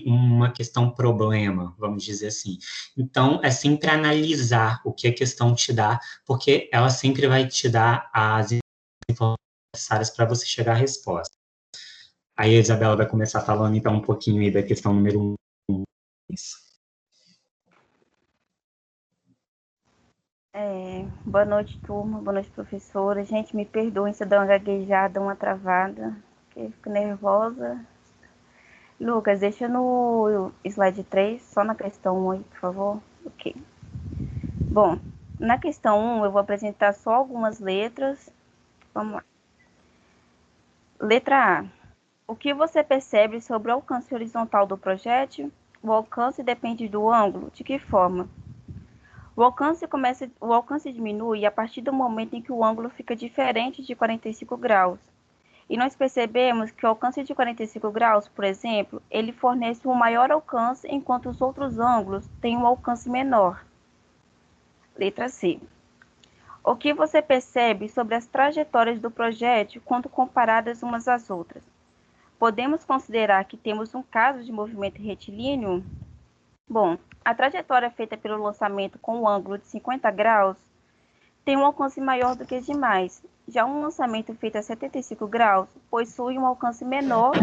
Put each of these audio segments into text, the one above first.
uma questão problema, vamos dizer assim. Então, é sempre analisar o que a questão te dá, porque ela sempre vai te dar as informações necessárias para você chegar à resposta. Aí a Isabela vai começar falando, então, um pouquinho aí da questão número 1. Boa noite, turma. Boa noite, professora. Gente, me perdoem se eu dou uma gaguejada, uma travada, porque fico nervosa. Lucas, deixa no slide 3, só na questão 1 aí, por favor. Ok. Bom, na questão 1 eu vou apresentar só algumas letras. Vamos lá. Letra A. O que você percebe sobre o alcance horizontal do projétil? O alcance depende do ângulo. De que forma? O alcance diminui a partir do momento em que o ângulo fica diferente de 45 graus. E nós percebemos que o alcance de 45 graus, por exemplo, ele fornece um maior alcance, enquanto os outros ângulos têm um alcance menor. Letra C. O que você percebe sobre as trajetórias do projétil quando comparadas umas às outras? Podemos considerar que temos um caso de movimento retilíneo? Bom, a trajetória feita pelo lançamento com o ângulo de 50 graus tem um alcance maior do que os demais. Já um lançamento feito a 75 graus possui um alcance menor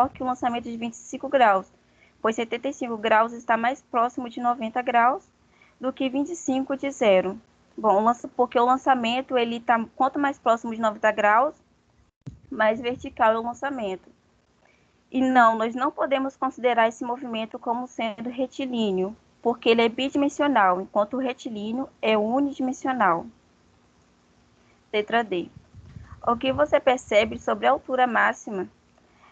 que o lançamento de 25 graus, pois 75 graus está mais próximo de 90 graus do que 25 de zero. Bom, porque o lançamento, ele está quanto mais próximo de 90 graus, mais vertical é o lançamento. E não, nós não podemos considerar esse movimento como sendo retilíneo, porque ele é bidimensional, enquanto o retilíneo é unidimensional. Letra D. O que você percebe sobre a altura máxima?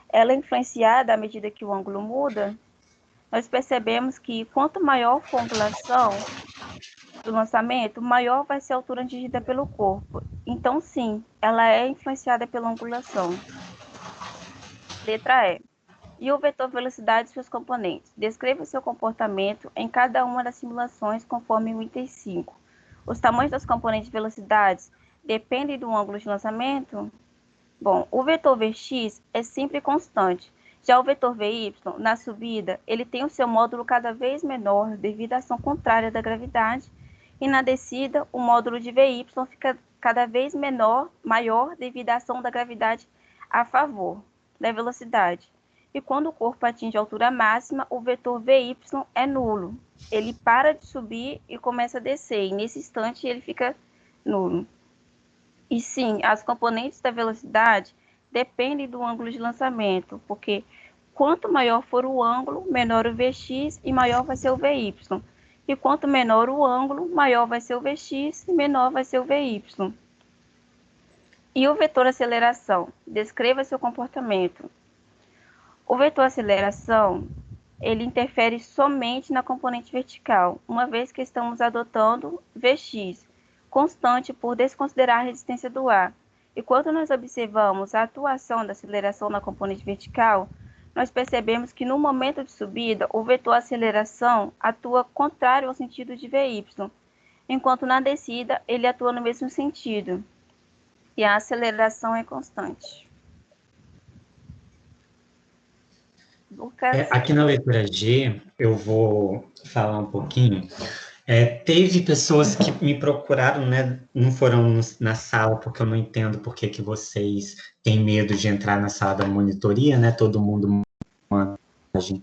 Ela é influenciada à medida que o ângulo muda? Nós percebemos que quanto maior for a angulação do lançamento, maior vai ser a altura atingida pelo corpo. Então, sim, ela é influenciada pela angulação. Letra E. E o vetor velocidade e seus componentes. Descreva seu comportamento em cada uma das simulações conforme o item 5. Os tamanhos das componentes de velocidades dependem do ângulo de lançamento? Bom, o vetor Vx é sempre constante. Já o vetor Vy, na subida, ele tem o seu módulo cada vez menor devido à ação contrária da gravidade, e na descida, o módulo de Vy fica cada vez maior devido à ação da gravidade a favor da velocidade. E quando o corpo atinge a altura máxima, o vetor Vy é nulo. Ele para de subir e começa a descer, e nesse instante ele fica nulo. E sim, as componentes da velocidade dependem do ângulo de lançamento, porque quanto maior for o ângulo, menor o Vx e maior vai ser o Vy. E quanto menor o ângulo, maior vai ser o Vx e menor vai ser o Vy. E o vetor aceleração? Descreva seu comportamento. O vetor aceleração, ele interfere somente na componente vertical, uma vez que estamos adotando Vx, constante por desconsiderar a resistência do ar. E quando nós observamos a atuação da aceleração na componente vertical, nós percebemos que no momento de subida, o vetor aceleração atua contrário ao sentido de Vy, enquanto na descida ele atua no mesmo sentido. E a aceleração é constante. Lucas? Aqui na letra G, eu vou falar um pouquinho. Teve pessoas que me procuraram, né? Não foram na sala, porque eu não entendo por que vocês têm medo de entrar na sala da monitoria, né? Todo mundo manda mensagem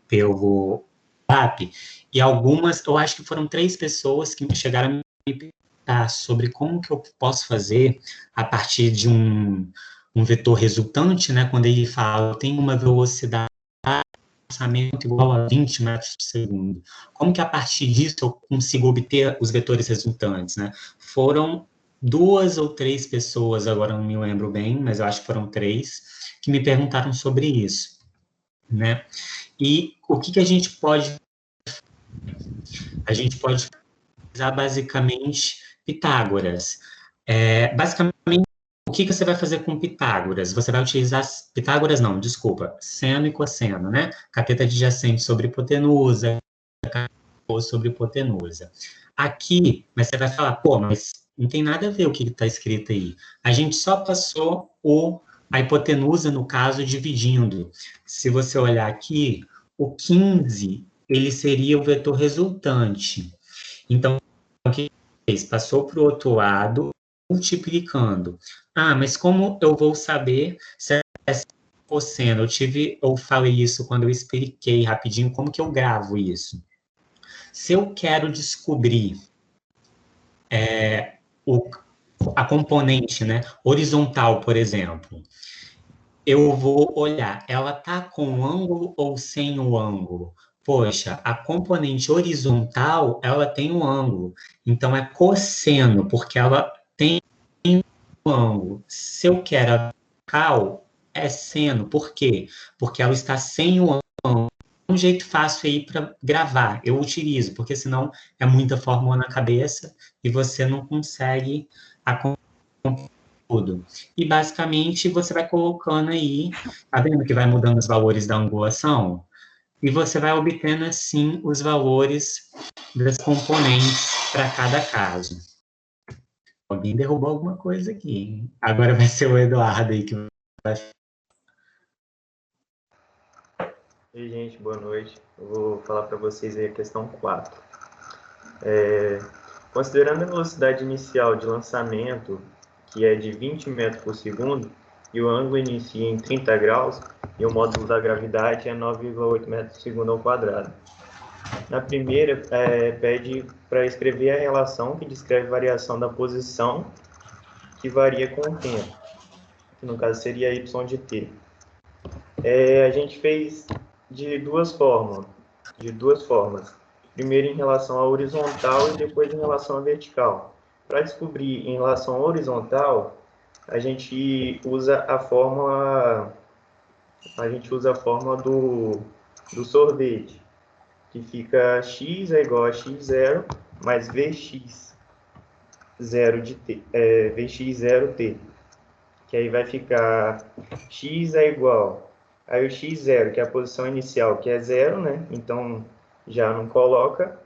pelo WhatsApp. E algumas, eu acho que foram 3 pessoas que chegaram a me perguntar sobre como que eu posso fazer a partir de um vetor resultante, né? Quando ele fala, eu tenho uma velocidade lançamento igual a 20 metros por segundo. Como que a partir disso eu consigo obter os vetores resultantes, né? Foram 2 ou 3 pessoas, agora não me lembro bem, mas eu acho que foram 3, que me perguntaram sobre isso, né? E o que a gente pode... A gente pode usar basicamente Pitágoras. Basicamente, o que você vai fazer com Pitágoras? Você vai utilizar Pitágoras, não, desculpa, seno e cosseno, né? Cateto adjacente sobre hipotenusa, sobre hipotenusa. Aqui, mas você vai falar, pô, mas não tem nada a ver o que está escrito aí. A gente só passou o a hipotenusa, no caso, dividindo. Se você olhar aqui, o 15, ele seria o vetor resultante. Então, o que fez? Passou para o outro lado, multiplicando. Ah, mas como eu vou saber se é cosseno? Eu falei isso quando eu expliquei rapidinho como que eu gravo isso. Se eu quero descobrir o, a componente, né, horizontal, por exemplo, eu vou olhar, ela tá com ângulo ou sem o ângulo? Poxa, a componente horizontal, ela tem um ângulo. Então, é cosseno, porque ela tem um ângulo. Se eu quero a vertical, é seno. Por quê? Porque ela está sem o ângulo. Um jeito fácil aí para gravar, eu utilizo, porque senão é muita fórmula na cabeça e você não consegue acompanhar tudo. E basicamente você vai colocando aí, tá vendo que vai mudando os valores da angulação? E você vai obtendo assim os valores das componentes para cada caso. Alguém derrubou alguma coisa aqui, hein? Agora vai ser o Eduardo aí que vai. Oi, gente, boa noite. Eu vou falar para vocês aí a questão 4. Considerando a velocidade inicial de lançamento, que é de 20 metros por segundo, e o ângulo inicia em 30 graus, e o módulo da gravidade é 9,8 metros por segundo ao quadrado. Na primeira, pede para escrever a relação que descreve a variação da posição, que varia com o tempo, que no caso seria y de t. A gente fez de duas formas. Primeiro em relação à horizontal e depois em relação à vertical. Para descobrir em relação à horizontal, a gente usa a fórmula do sorvete, que fica x é igual a x0 mais vx0t, que aí vai ficar x é igual, aí o x0, que é a posição inicial, que é zero, né? Então, já não coloca.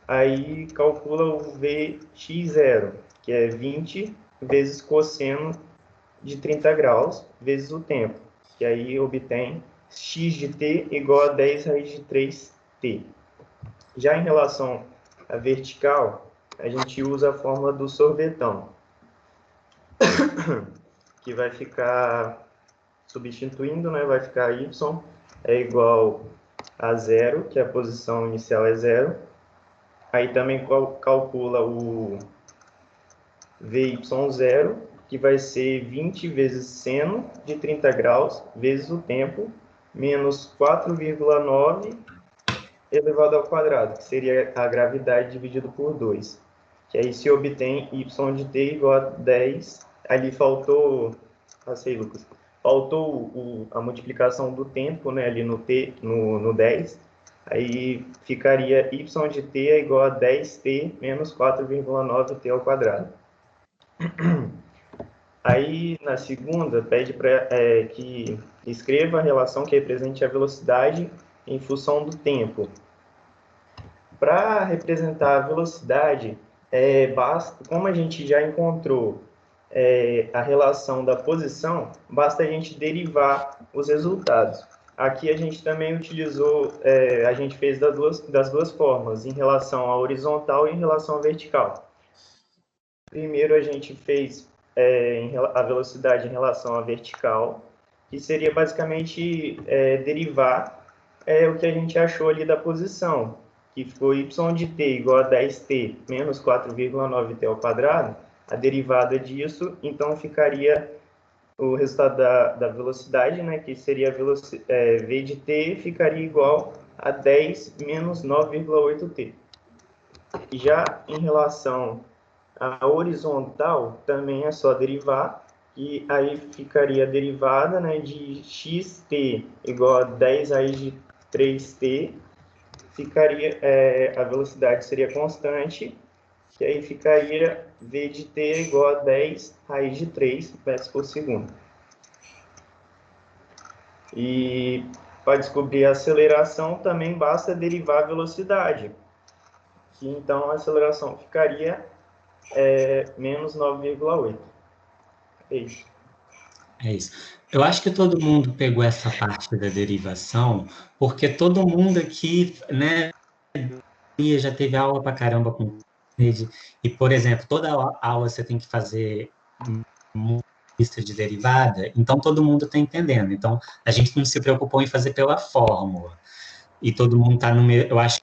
Aí, calcula o vx0, que é 20 vezes cosseno de 30 graus, vezes o tempo, que aí obtém x de t igual a 10 raiz de 3t. Já em relação à vertical, a gente usa a fórmula do sorvetão, que vai ficar substituindo, né, vai ficar y é igual a zero, que a posição inicial é zero. Aí também calcula o vy0, que vai ser 20 vezes seno de 30 graus, vezes o tempo, menos 4,9 elevado ao quadrado, que seria a gravidade dividido por 2. Que aí se obtém y de t igual a 10. Ali faltou, passei, Lucas, faltou a multiplicação do tempo, né, ali no t, no 10. Aí ficaria y de t é igual a 10t menos 4,9t ao quadrado. Aí, na segunda, pede para que escreva a relação que represente a velocidade em função do tempo. Para representar a velocidade, basta, como a gente já encontrou a relação da posição, basta a gente derivar os resultados. Aqui a gente também utilizou, a gente fez das duas formas, em relação à horizontal e em relação à vertical. Primeiro a gente fez a velocidade em relação à vertical, que seria basicamente derivar o que a gente achou ali da posição, que ficou y de t igual a 10t menos 4,9t ao quadrado. A derivada disso, então, ficaria o resultado da velocidade, né, que seria v de t, ficaria igual a 10 menos 9,8t. Já em relação à horizontal, também é só derivar, e aí ficaria a derivada, né, de xt igual a 10 raiz de 3t, ficaria, a velocidade seria constante, que aí ficaria v de t igual a 10 raiz de 3 metros por segundo. E para descobrir a aceleração também basta derivar a velocidade, que então a aceleração ficaria menos 9,8. É isso. É isso. Eu acho que todo mundo pegou essa parte da derivação, porque todo mundo aqui, né, já teve aula pra caramba com rede. E, por exemplo, toda aula você tem que fazer uma lista de derivada, então todo mundo está entendendo. Então, a gente não se preocupou em fazer pela fórmula. E todo mundo está no mesmo. Eu acho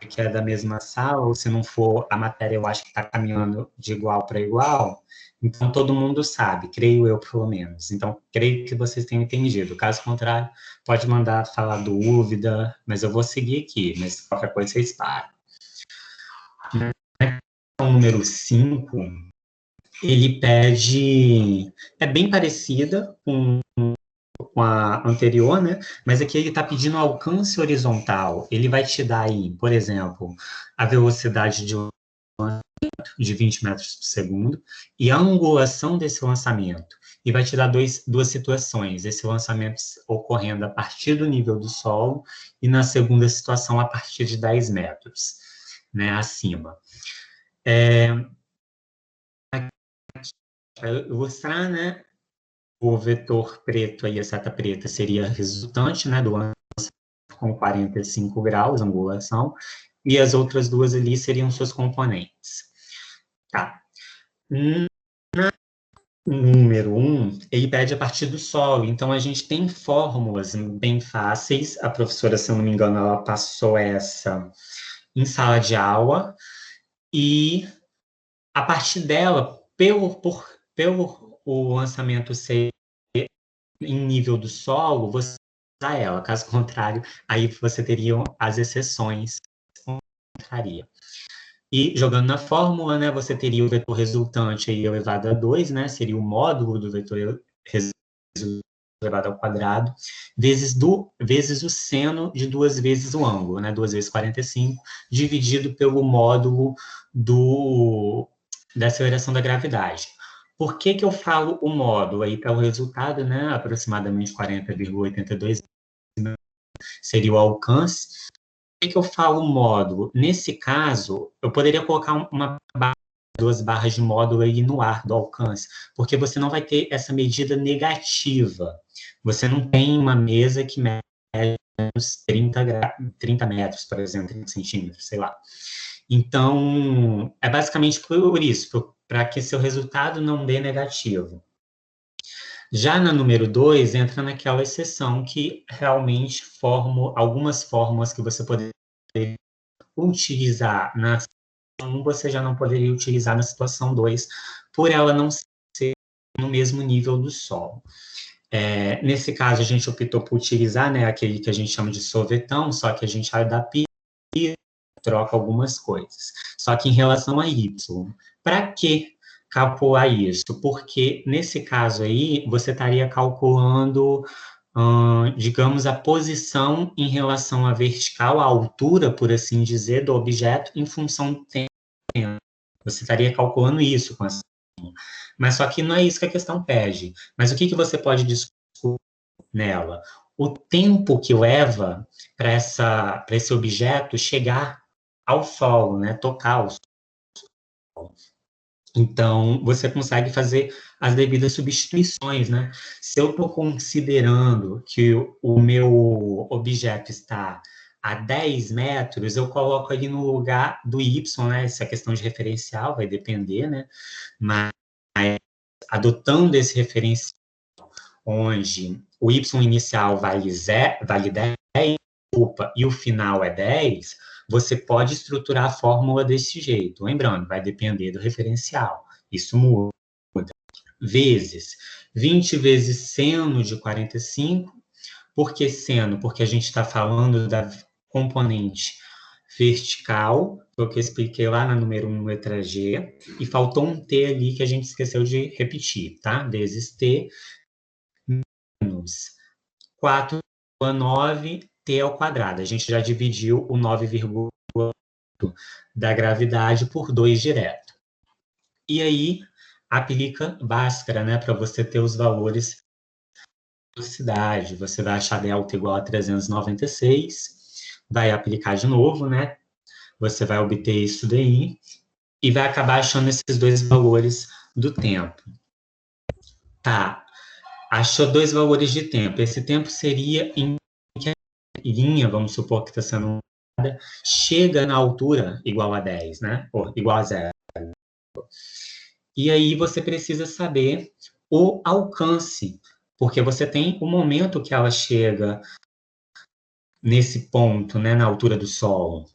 que é da mesma sala, ou se não for a matéria, eu acho que está caminhando de igual para igual. Então, todo mundo sabe, creio eu, pelo menos. Então, creio que vocês tenham entendido. Caso contrário, pode mandar falar dúvida, mas eu vou seguir aqui, mas qualquer coisa vocês param. O número 5, ele pede... É bem parecida com a anterior, né? Mas aqui ele está pedindo alcance horizontal. Ele vai te dar aí, por exemplo, a velocidade de 20 metros por segundo e a angulação desse lançamento. E vai te dar duas situações, esse lançamento ocorrendo a partir do nível do solo e na segunda situação a partir de 10 metros, né, acima. Para ilustrar, né, o vetor preto aí, a seta preta, seria resultante, né, do lançamento com 45 graus, angulação, e as outras duas ali seriam suas componentes. Tá. Número 1, ele pede a partir do solo, então a gente tem fórmulas bem fáceis, a professora, se eu não me engano, ela passou essa em sala de aula, e a partir dela, pelo o lançamento ser em nível do solo, você usar ela, caso contrário, aí você teria as exceções, contraria. E jogando na fórmula, né, você teria o vetor resultante aí elevado a 2, né, seria o módulo do vetor resultante elevado ao quadrado, vezes o seno de 2 vezes o ângulo, né, 2 vezes 45, dividido pelo módulo da aceleração da gravidade. Por que eu falo o módulo? Aí, pelo resultado, né, aproximadamente 40,82 seria o alcance. Por que eu falo módulo? Nesse caso, eu poderia colocar duas barras de módulo aí no ar do alcance, porque você não vai ter essa medida negativa. Você não tem uma mesa que mede uns 30 metros, por exemplo, 30 centímetros, sei lá. Então, é basicamente por isso, para que seu resultado não dê negativo. Já na número 2, entra naquela exceção que realmente algumas fórmulas que você poderia utilizar na situação 1, você já não poderia utilizar na situação 2, por ela não ser no mesmo nível do solo. Nesse caso, a gente optou por utilizar, né, aquele que a gente chama de sorvetão, só que a gente adapta e troca algumas coisas. Só que em relação a Y, para que calcular isso? Porque nesse caso aí, você estaria calculando, digamos, a posição em relação à vertical, a altura, por assim dizer, do objeto em função do tempo. Você estaria calculando isso com essa. Mas só que não é isso que a questão pede. Mas o que você pode discutir nela? O tempo que leva para esse objeto chegar ao solo, né? Tocar o solo. Então, você consegue fazer as devidas substituições, né? Se eu estou considerando que o meu objeto está a 10 metros, eu coloco ali no lugar do Y, né? Essa questão de referencial vai depender, né? Mas adotando esse referencial, onde o Y inicial vale 10, e o final é 10, você pode estruturar a fórmula desse jeito. Lembrando, vai depender do referencial. Isso muda. Vezes 20 vezes seno de 45. Por que seno? Porque a gente está falando da componente vertical, que eu expliquei lá na número 1, letra G, e faltou um T ali que a gente esqueceu de repetir, tá? Vezes T menos 4,9 T ao quadrado. A gente já dividiu o 9,8 da gravidade por 2 direto. E aí, aplica Bhaskara, né, para você ter os valores de velocidade. Você vai achar delta igual a 396, vai aplicar de novo, né? Você vai obter isso daí e vai acabar achando esses dois valores do tempo. Tá. achou dois valores de tempo. Esse tempo seria em que a linha, vamos supor que está sendo chega na altura igual a 10, né? Ou igual a 0. E aí você precisa saber o alcance, porque você tem o momento que ela chega nesse ponto, né, na altura do solo.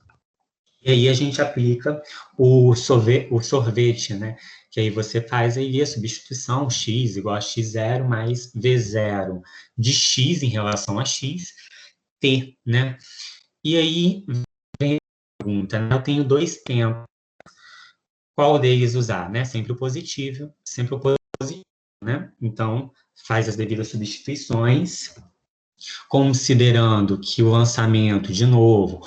E aí a gente aplica o sorvete, né? Que aí você faz aí a substituição x igual a x0 mais v0 de x em relação a x, t, né? E aí vem a pergunta, né? Eu tenho dois tempos. Qual deles usar, né? Sempre o positivo, né? Então, faz as devidas substituições, considerando que o lançamento, de novo,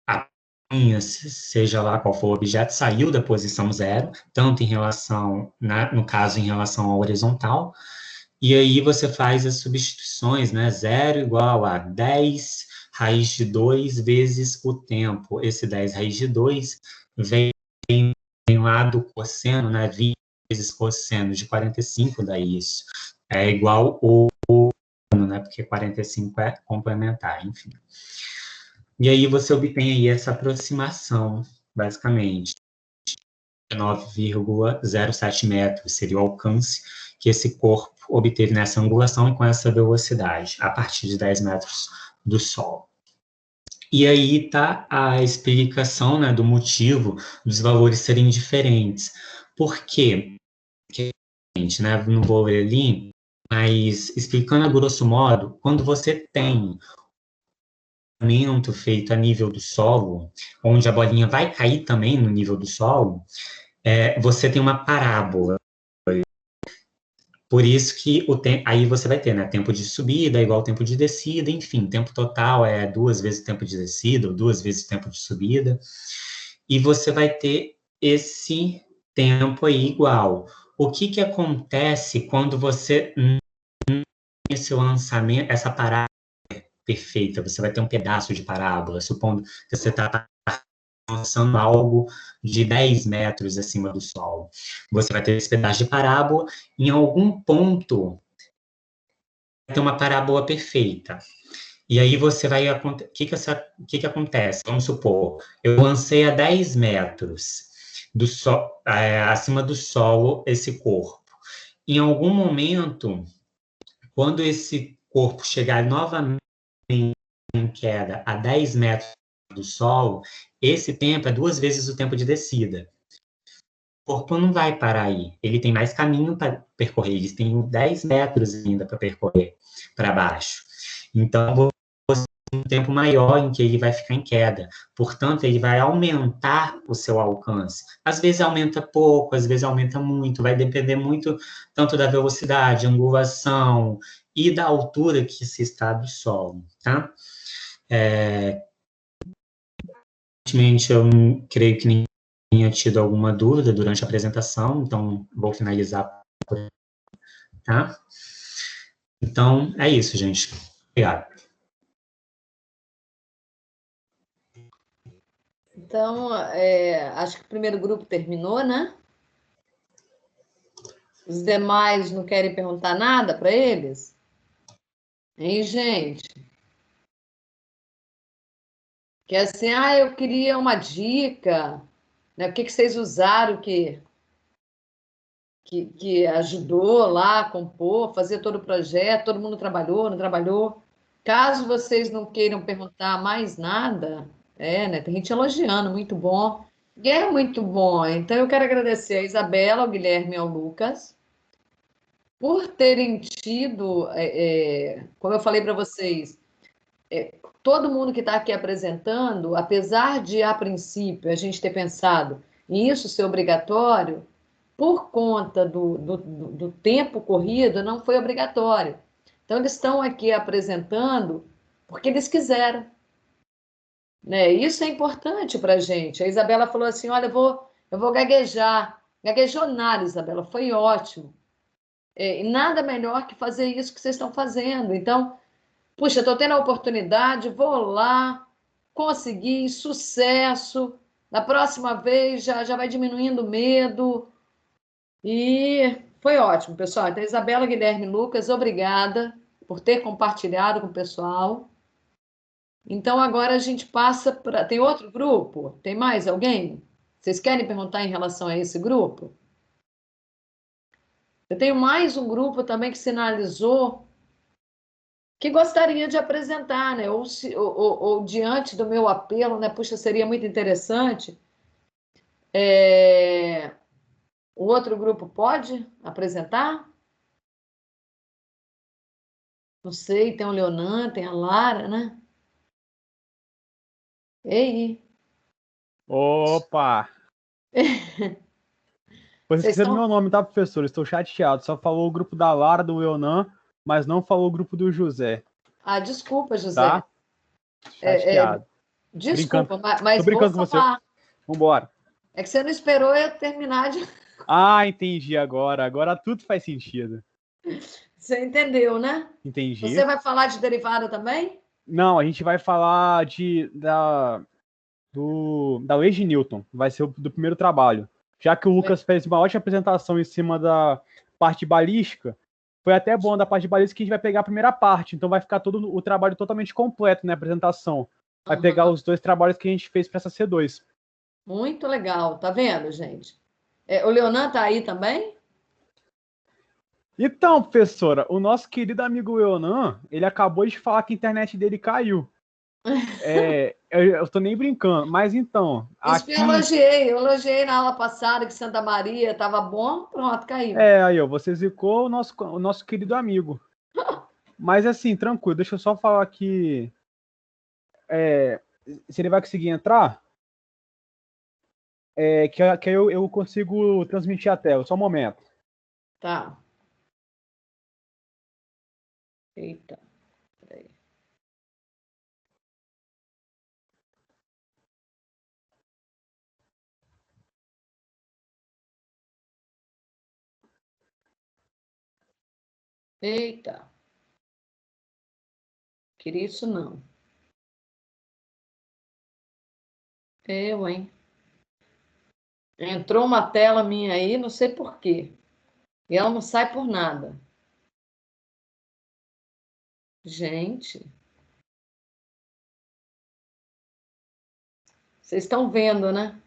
a linha, seja lá qual for o objeto, saiu da posição 0, tanto em relação, no caso, em relação ao horizontal, e aí você faz as substituições, né? 0 igual a 10 raiz de 2 vezes o tempo. Esse 10 raiz de 2 vem lá do cosseno, né? 20 vezes cosseno de 45, daí isso é igual o né? Porque 45 é complementar, enfim. E aí você obtém aí essa aproximação, basicamente. 9,07 metros seria o alcance que esse corpo obteve nessa angulação e com essa velocidade, a partir de 10 metros do Sol. E aí está a explicação, né, do motivo dos valores serem diferentes. Por quê? Porque, né, não vou ler ali, mas explicando a grosso modo, quando você tem feito a nível do solo, onde a bolinha vai cair também no nível do solo, você tem uma parábola. Por isso que aí você vai ter, né, tempo de subida igual tempo de descida, enfim, tempo total é 2 vezes o tempo de descida ou 2 vezes o tempo de subida, e você vai ter esse tempo aí igual. O que que acontece quando você tem esse lançamento, essa parábola perfeita? Você vai ter um pedaço de parábola, supondo que você está lançando algo de 10 metros acima do Sol. Você vai ter esse pedaço de parábola, em algum ponto vai ter uma parábola perfeita. E aí você vai... O que acontece? Vamos supor, eu lancei a 10 metros acima do solo esse corpo. Em algum momento, quando esse corpo chegar novamente em queda a 10 metros do solo, esse tempo é 2 vezes o tempo de descida. O corpo não vai parar aí, ele tem mais caminho para percorrer, eles têm 10 metros ainda para percorrer para baixo. Então, você tem um tempo maior em que ele vai ficar em queda, portanto, ele vai aumentar o seu alcance. Às vezes aumenta pouco, às vezes aumenta muito, vai depender muito tanto da velocidade, angulação e da altura que se está do solo, tá? Aparentemente, eu creio que ninguém tenha tido alguma dúvida durante a apresentação, então vou finalizar por aí, tá? Então, é isso, gente. Obrigado. Então, acho que o primeiro grupo terminou, né? Os demais não querem perguntar nada para eles? Hein, gente? Que é assim, eu queria uma dica, né? O que vocês usaram que ajudou lá a compor, fazer todo o projeto, todo mundo trabalhou, não trabalhou. Caso vocês não queiram perguntar mais nada, né? Tem gente elogiando, muito bom. E é muito bom. Então, eu quero agradecer a Isabela, ao Guilherme e ao Lucas por terem tido, como eu falei para vocês, todo mundo que está aqui apresentando, apesar de, a princípio, a gente ter pensado em isso ser obrigatório, por conta do tempo corrido, não foi obrigatório. Então, eles estão aqui apresentando porque eles quiseram. Né? Isso é importante para a gente. A Isabela falou assim, olha, eu vou gaguejar. Gaguejou nada, Isabela, foi ótimo. E nada melhor que fazer isso que vocês estão fazendo. Então, puxa, estou tendo a oportunidade, vou lá, consegui, sucesso. Na próxima vez já vai diminuindo o medo. E Foi ótimo, pessoal. Então, Isabela, Guilherme, Lucas, obrigada por ter compartilhado com o pessoal. Então, agora a gente passa para... Tem outro grupo? Tem mais alguém? Vocês querem perguntar em relação a esse grupo? Eu tenho mais um grupo também que sinalizou que gostaria de apresentar, né? Ou diante do meu apelo, né? Puxa, seria muito interessante. O outro grupo pode apresentar? Não sei, tem o Leonan, tem a Lara, né? Ei, Opa! Você vocês esqueceu do estão... meu nome, tá, professor? Estou chateado. Só falou o grupo da Lara, do Eunan, mas não falou o grupo do José, Ah, desculpa, José. tá? Chateado. Brincando. Desculpa, Tô mas vou brincando com você. falar. Vambora. É que você não esperou eu terminar de... Ah, entendi agora. Agora tudo faz sentido. Você entendeu, né? Entendi. Você vai falar de derivada também? Não, a gente vai falar da lei de Newton. Vai ser do primeiro trabalho. Já que o Lucas fez uma ótima apresentação em cima da parte balística, foi até bom da parte balística que a gente vai pegar a primeira parte. Então vai ficar todo o trabalho totalmente completo na apresentação. Vai pegar os 2 trabalhos que a gente fez para essa C2. Muito legal, tá vendo, gente? O Leonan tá aí também? Então, professora, o nosso querido amigo Leonan, ele acabou de falar que a internet dele caiu. Eu tô nem brincando, mas então... Isso eu elogiei na aula passada que Santa Maria tava bom, pronto, caiu. Aí, ó, você zicou o nosso querido amigo. Mas assim, tranquilo, deixa eu só falar aqui. Se ele vai conseguir entrar, que eu consigo transmitir a tela. Só um momento. Tá. Eita, peraí. Eita. Queria isso não. Hein? Entrou uma tela minha aí, não sei por quê. E ela não sai por nada. Gente. Vocês estão vendo, né?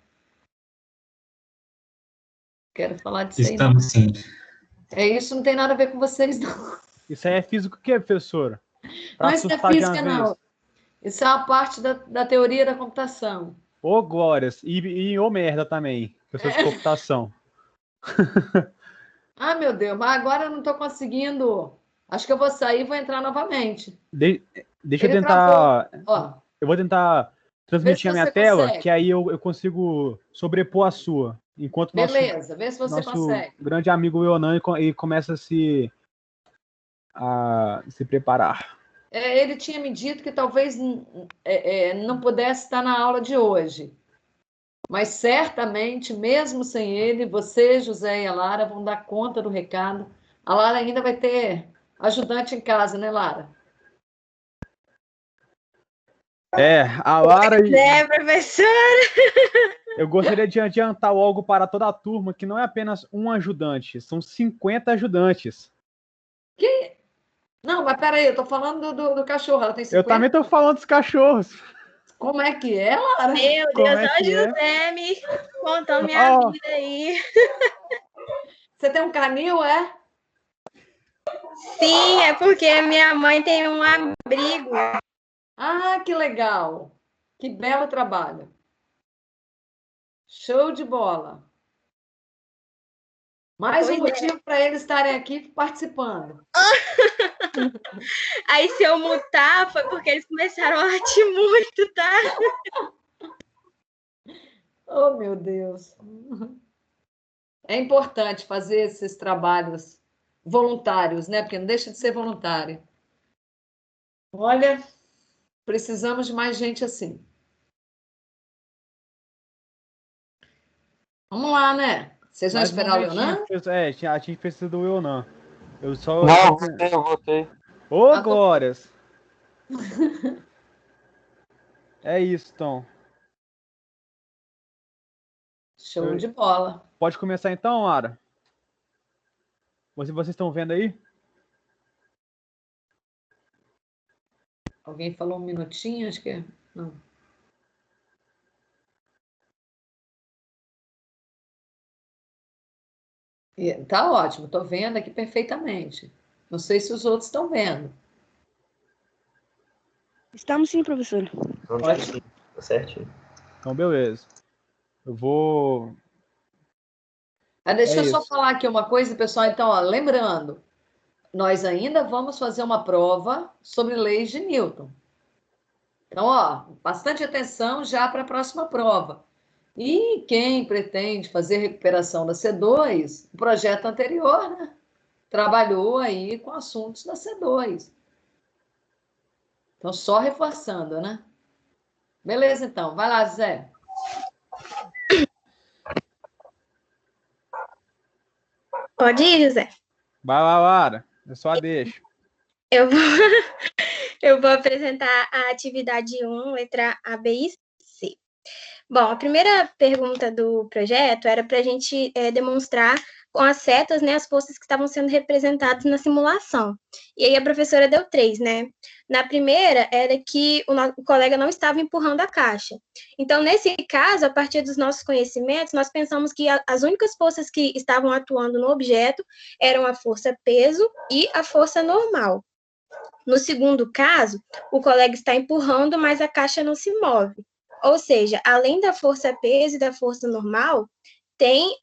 Quero falar disso aí. Estamos sim. Isso não tem nada a ver com vocês, não. Isso aí é físico o quê, professora? Não, isso não é física, não. Isso é uma parte da teoria da computação. Ô, glórias. E ô merda também, professor de computação. Ah, meu Deus, mas agora eu não estou conseguindo. Acho que eu vou sair e vou entrar novamente. Deixa eu tentar... Ó, eu vou tentar transmitir a minha tela, que aí eu consigo sobrepor a sua. Enquanto beleza, vê se você consegue. Grande amigo Leonan começa a se preparar. Ele tinha me dito que talvez não pudesse estar na aula de hoje. Mas certamente, mesmo sem ele, você, José e a Lara vão dar conta do recado. A Lara ainda vai ter ajudante em casa, né, Lara? A Lara... professora! Eu gostaria de adiantar algo para toda a turma, que não é apenas um ajudante, são 50 ajudantes. Que? Não, mas peraí, eu tô falando do cachorro, ela tem 50? Eu também tô falando dos cachorros. Como é que é, Lara? Meu Deus, olha o José me contando minha vida aí. Você tem um canil, é? Sim, é porque minha mãe tem um abrigo. Ah, que legal! Que belo trabalho. Show de bola. Mais um motivo para eles estarem aqui participando. Aí, se eu mutar, foi porque eles começaram a latir muito, tá? Oh, meu Deus. É importante fazer esses trabalhos voluntários, né? Porque não deixa de ser voluntário. Olha, precisamos de mais gente assim. Vamos lá, né? Vocês vão esperar o Leonan? A gente precisa do Leonan. Eu votei. Ô, glórias! É isso, então. Show de bola. Pode começar então, Lara? Vocês estão vendo aí? Alguém falou um minutinho, acho que não. Tá ótimo, estou vendo aqui perfeitamente. Não sei se os outros estão vendo. Estamos sim, professor. Ótimo. Tá certinho. Então, beleza. Eu vou... Deixa eu só falar aqui uma coisa, pessoal. Então, ó, lembrando, nós ainda vamos fazer uma prova sobre leis de Newton. Então, ó, bastante atenção já para a próxima prova. E quem pretende fazer recuperação da C2, o projeto anterior, né, trabalhou aí com assuntos da C2. Então, só reforçando, né? Beleza, então. Vai lá, Zé. Pode ir, José. Vai lá, Lara. Eu só deixo. Eu vou apresentar a atividade 1, letra A, B e C. Bom, a primeira pergunta do projeto era para a gente demonstrar com as setas, né, as forças que estavam sendo representadas na simulação. E aí a professora deu 3, né? Na primeira era que o colega não estava empurrando a caixa. Então, nesse caso, a partir dos nossos conhecimentos, nós pensamos que as únicas forças que estavam atuando no objeto eram a força peso e a força normal. No segundo caso, o colega está empurrando, mas a caixa não se move. Ou seja, além da força peso e da força normal, tem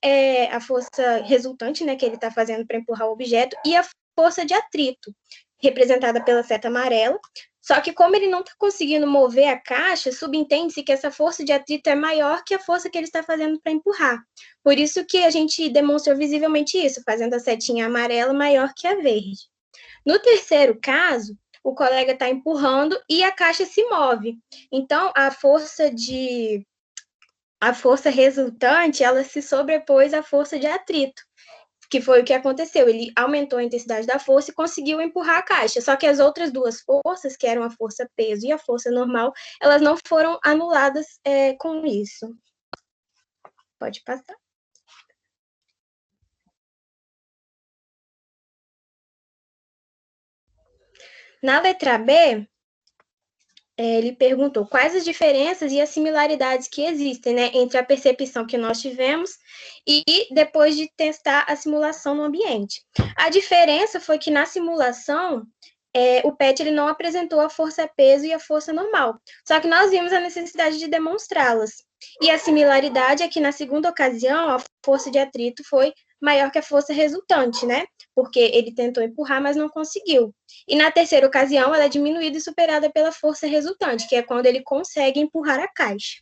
a força resultante, né, que ele está fazendo para empurrar o objeto, e a força de atrito, representada pela seta amarela. Só que como ele não está conseguindo mover a caixa, subentende-se que essa força de atrito é maior que a força que ele está fazendo para empurrar. Por isso que a gente demonstrou visivelmente isso, fazendo a setinha amarela maior que a verde. No terceiro caso, o colega está empurrando e a caixa se move. Então, a força resultante, ela se sobrepôs à força de atrito, que foi o que aconteceu. Ele aumentou a intensidade da força e conseguiu empurrar a caixa. Só que as outras duas forças, que eram a força peso e a força normal, elas não foram anuladas com isso. Pode passar. Na letra B, ele perguntou quais as diferenças e as similaridades que existem, né, entre a percepção que nós tivemos e depois de testar a simulação no ambiente. A diferença foi que na simulação, o PET ele não apresentou a força peso e a força normal, só que nós vimos a necessidade de demonstrá-las. E a similaridade é que na segunda ocasião, a força de atrito foi maior que a força resultante, né? Porque ele tentou empurrar, mas não conseguiu. E na terceira ocasião, ela é diminuída e superada pela força resultante, que é quando ele consegue empurrar a caixa.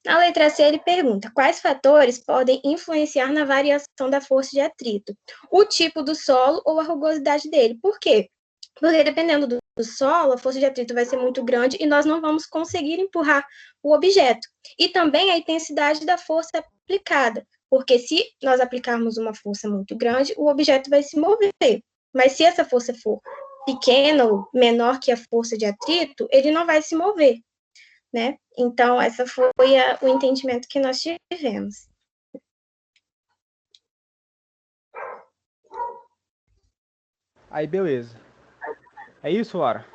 Na letra C, ele pergunta quais fatores podem influenciar na variação da força de atrito? O tipo do solo ou a rugosidade dele. Por quê? Porque dependendo do solo, a força de atrito vai ser muito grande e nós não vamos conseguir empurrar o objeto. E também a intensidade da força aplicada, porque se nós aplicarmos uma força muito grande, o objeto vai se mover. Mas se essa força for pequena ou menor que a força de atrito, ele não vai se mover, né? Então, essa foi o entendimento que nós tivemos. Aí, beleza. É isso, Lara?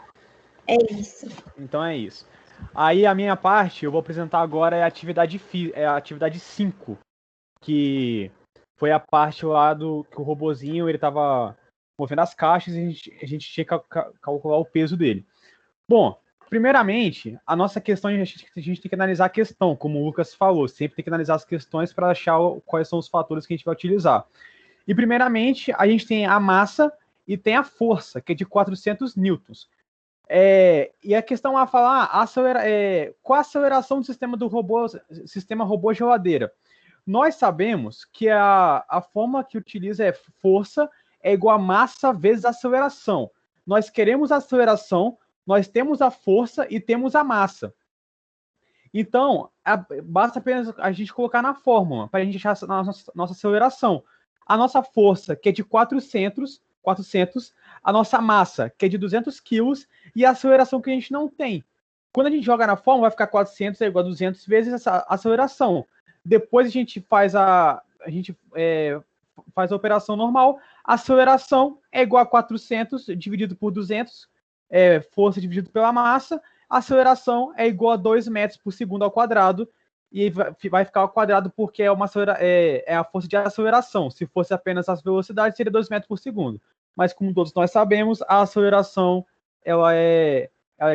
É isso. Então é isso. Aí a minha parte, eu vou apresentar agora a atividade 5, que foi a parte lá do que o robozinho ele tava movendo as caixas e a gente tinha que calcular o peso dele. Bom, primeiramente, a nossa questão, a gente tem que analisar a questão, como o Lucas falou, sempre tem que analisar as questões para achar quais são os fatores que a gente vai utilizar. E primeiramente, a gente tem a massa e tem a força, que é de 400 newtons. E a questão é falar qual a aceleração do sistema robô geladeira. Nós sabemos que a forma que utiliza é força é igual a massa vezes aceleração. Nós queremos a aceleração, nós temos a força e temos a massa. Então, basta apenas a gente colocar na fórmula para a gente achar a nossa aceleração. A nossa força, que é de 400, a nossa massa, que é de 200 quilos, e a aceleração que a gente não tem. Quando a gente joga na fórmula, vai ficar 400 é igual a 200 vezes essa aceleração. Depois a gente faz a operação normal, Aceleração é igual a 400 dividido por 200, força dividido pela massa. Aceleração é igual a 2 metros por segundo ao quadrado, e vai ficar ao quadrado porque é a força de aceleração. Se fosse apenas as velocidades, seria 2 metros por segundo. Mas como todos nós sabemos, a aceleração ela é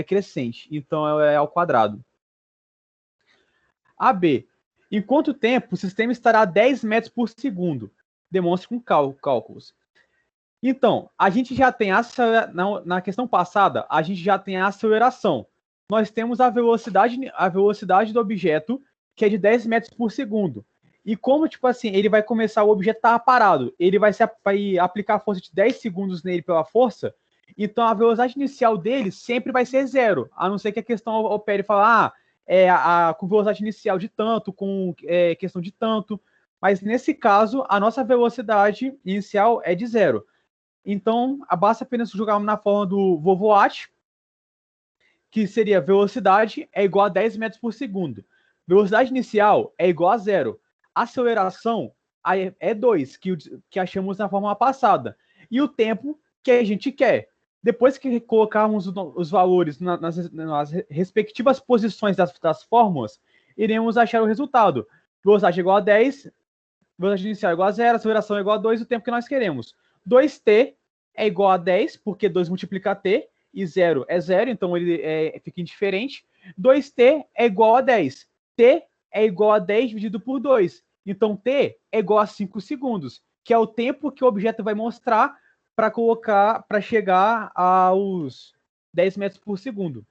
crescente, então ela é ao quadrado. AB. Em quanto tempo o sistema estará a 10 metros por segundo? Demonstre com cálculos. Então, a gente já tem na questão passada, a gente já tem a aceleração. Nós temos a velocidade do objeto, que é de 10 metros por segundo. E como, tipo assim, ele vai começar, o objeto tá parado, ele vai aplicar a força de 10 segundos nele pela força, então a velocidade inicial dele sempre vai ser zero, a não ser que a questão opere e fala, com velocidade inicial de tanto, com questão de tanto, mas nesse caso, a nossa velocidade inicial é de zero. Então, basta apenas jogar na forma do Vovoat, que seria velocidade é igual a 10 metros por segundo. Velocidade inicial é igual a zero. Aceleração é 2, que achamos na forma passada. E o tempo que a gente quer. Depois que colocarmos os valores nas respectivas posições das fórmulas, iremos achar o resultado. Velocidade é igual a 10, velocidade inicial é igual a 0, aceleração é igual a 2, o tempo que nós queremos. 2t é igual a 10, porque 2 multiplica t, e 0 é 0, então ele fica indiferente. 2t é igual a 10. T é igual a 10 dividido por 2. Então, t é igual a 5 segundos, que é o tempo que o objeto vai mostrar para chegar aos 10 metros por segundo.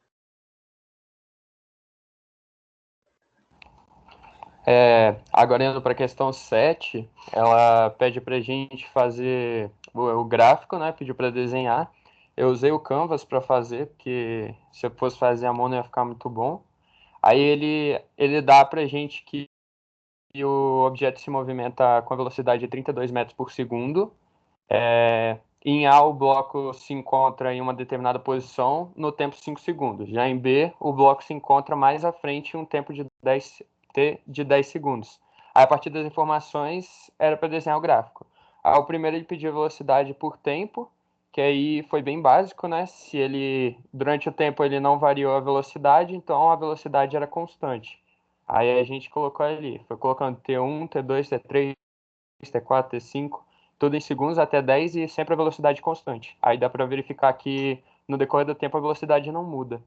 Agora indo para a questão 7, ela pede para a gente fazer o gráfico, né? Pediu para desenhar. Eu usei o Canvas para fazer, porque se eu fosse fazer a mão não ia ficar muito bom. Aí ele dá para a gente que o objeto se movimenta com a velocidade de 32 metros por segundo. Em A, o bloco se encontra em uma determinada posição no tempo 5 segundos. Já em B, o bloco se encontra mais à frente em um tempo de 10 segundos. Aí, a partir das informações, era para desenhar o gráfico. Aí, o primeiro ele pediu velocidade por tempo, que aí foi bem básico, né? Se durante o tempo ele não variou a velocidade, então a velocidade era constante. Aí a gente colocou ali, foi colocando T1, T2, T3, T4, T5, tudo em segundos até 10 e sempre a velocidade constante. Aí dá para verificar que no decorrer do tempo a velocidade não muda.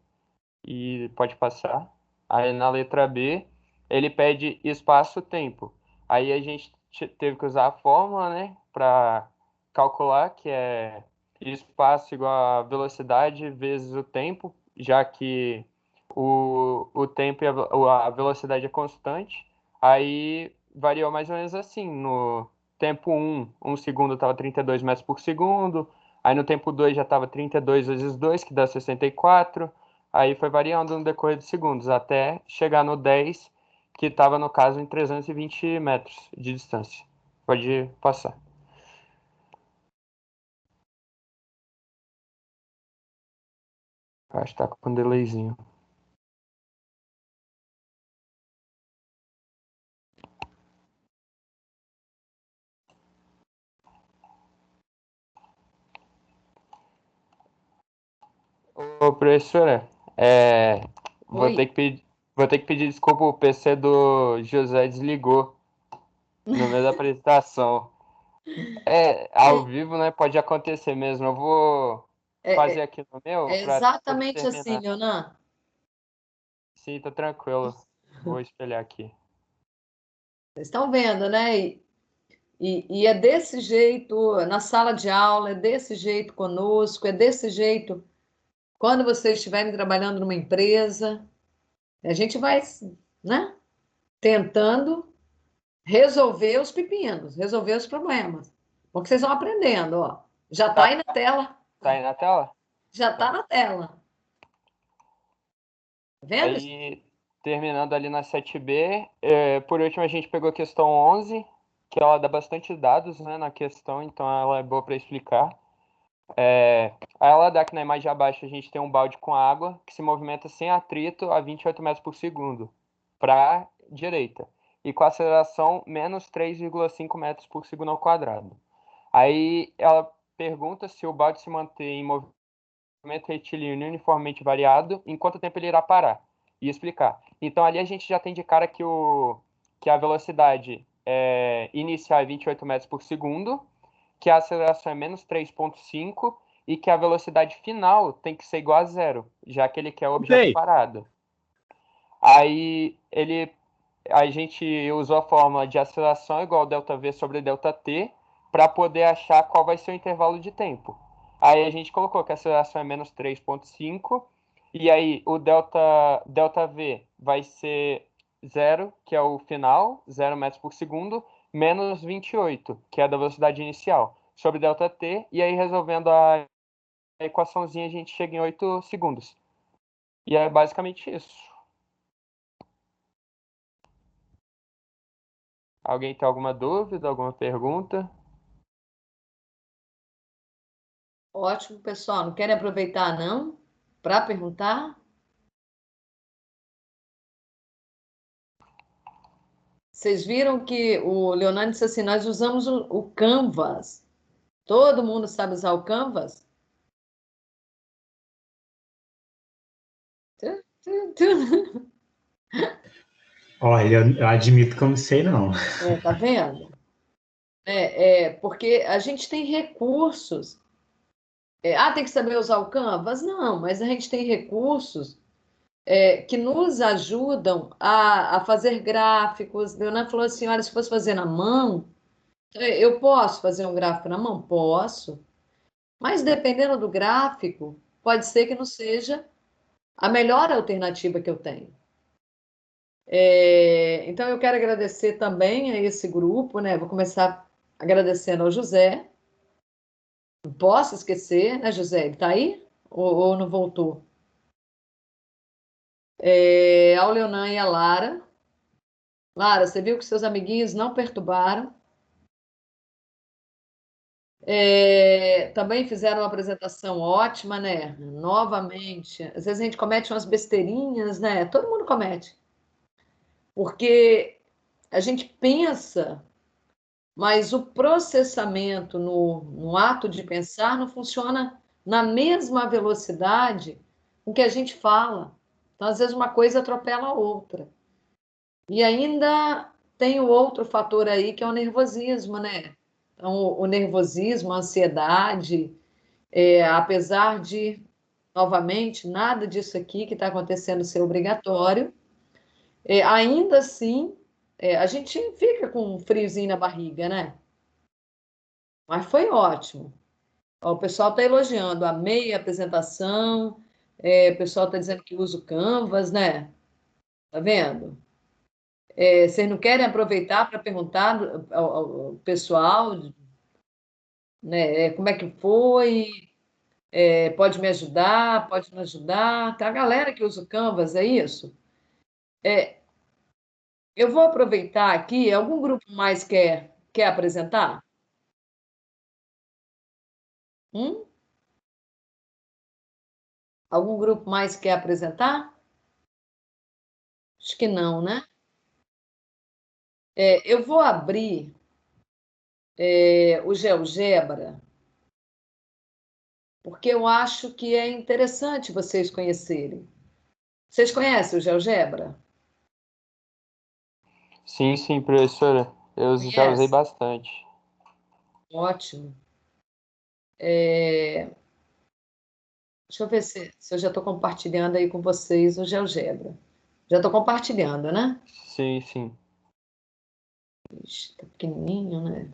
E pode passar. Aí na letra B, ele pede espaço-tempo. Aí a gente teve que usar a fórmula, né, para calcular, que é espaço igual a velocidade vezes o tempo, já que o tempo e a velocidade é constante. Aí variou mais ou menos assim. No tempo 1 segundo estava 32 metros por segundo. Aí no tempo 2 já estava 32 vezes 2, que dá 64. Aí foi variando no decorrer de segundos, até chegar no 10, que estava, no caso, em 320 metros de distância. Pode passar. Acho que tá com um delayzinho. Ô, professora, vou ter que pedir desculpa, o PC do José desligou no meio da apresentação. Ao vivo, né? Pode acontecer mesmo. Eu vou fazer aqui no meu É para exatamente terminar. assim, Leonan. Sim, tá tranquilo. Vou espelhar aqui. Vocês estão vendo, né? E é desse jeito na sala de aula, é desse jeito conosco, é desse jeito quando vocês estiverem trabalhando numa empresa. A gente vai, né, tentando resolver os pepinos, resolver os problemas. Porque vocês vão aprendendo, ó. Já está aí na tela. Tá aí na tela? Já está na tela. Tá vendo? Aí, terminando ali na 7B, por último a gente pegou a questão 11, que ela dá bastante dados, né, na questão, então ela é boa para explicar. Aí ela dá que na imagem abaixo a gente tem um balde com água que se movimenta sem atrito a 28 metros por segundo para a direita e com aceleração menos 3,5 metros por segundo ao quadrado. Aí ela pergunta se o balde se mantém em movimento retilíneo uniformemente variado, em quanto tempo ele irá parar, e explicar. Então ali a gente já tem de cara que a velocidade inicial é 28 metros por segundo, que a aceleração é menos 3,5 e que a velocidade final tem que ser igual a zero, já que ele quer o objeto Sei. parado. Aí a gente usou a fórmula de aceleração igual ΔV sobre ΔT para poder achar qual vai ser o intervalo de tempo. Aí a gente colocou que a aceleração é menos 3,5 e aí o ΔV vai ser 0, que é o final, 0 metros por segundo, menos 28, que é da velocidade inicial, sobre ΔT, e aí resolvendo a equaçãozinha a gente chega em 8 segundos. E é basicamente isso. Alguém tem alguma dúvida, alguma pergunta? Ótimo, pessoal. Não querem aproveitar, não? Para perguntar? Vocês viram que o Leonardo disse assim: nós usamos o Canvas. Todo mundo sabe usar o Canvas? Olha, eu admito que eu não sei, não. Tá vendo? Porque a gente tem recursos. Tem que saber usar o Canvas? Não, mas a gente tem recursos que nos ajudam a fazer gráficos. Leonardo falou assim: olha, se fosse fazer na mão, eu posso fazer um gráfico na mão? Posso. Mas dependendo do gráfico, pode ser que não seja a melhor alternativa que eu tenho. Então, eu quero agradecer também a esse grupo, né? Vou começar agradecendo ao José. Não posso esquecer, né, José? Ele está aí? Ou não voltou? Ao Leonan e a Lara. Lara, você viu que seus amiguinhos não perturbaram. Também fizeram uma apresentação ótima, né? Novamente. Às vezes a gente comete umas besteirinhas, né? Todo mundo comete. Porque a gente pensa, mas o processamento no ato de pensar não funciona na mesma velocidade com que a gente fala. Então, às vezes, uma coisa atropela a outra. E ainda tem o outro fator aí, que é o nervosismo, né? Então, o nervosismo, a ansiedade, apesar de, novamente, nada disso aqui que está acontecendo ser obrigatório, ainda assim, a gente fica com um friozinho na barriga, né? Mas foi ótimo. Ó, o pessoal está elogiando, amei a apresentação, o pessoal está dizendo que usa o Canvas, né? Tá vendo? Vocês não querem aproveitar para perguntar ao pessoal, né, como é que foi? Pode me ajudar? Pode me ajudar? Tem a galera que usa o Canvas, é isso? Eu vou aproveitar aqui. Algum grupo mais quer apresentar? Hum? Algum grupo mais quer apresentar? Acho que não, né? Eu vou abrir o GeoGebra, porque eu acho que é interessante vocês conhecerem. Vocês conhecem o GeoGebra? Sim, sim, professora. Eu já usei Conhece? bastante. Ótimo. Deixa eu ver se eu já estou compartilhando aí com vocês o GeoGebra. Já estou compartilhando, né? Sim, sim. Está pequenininho, né?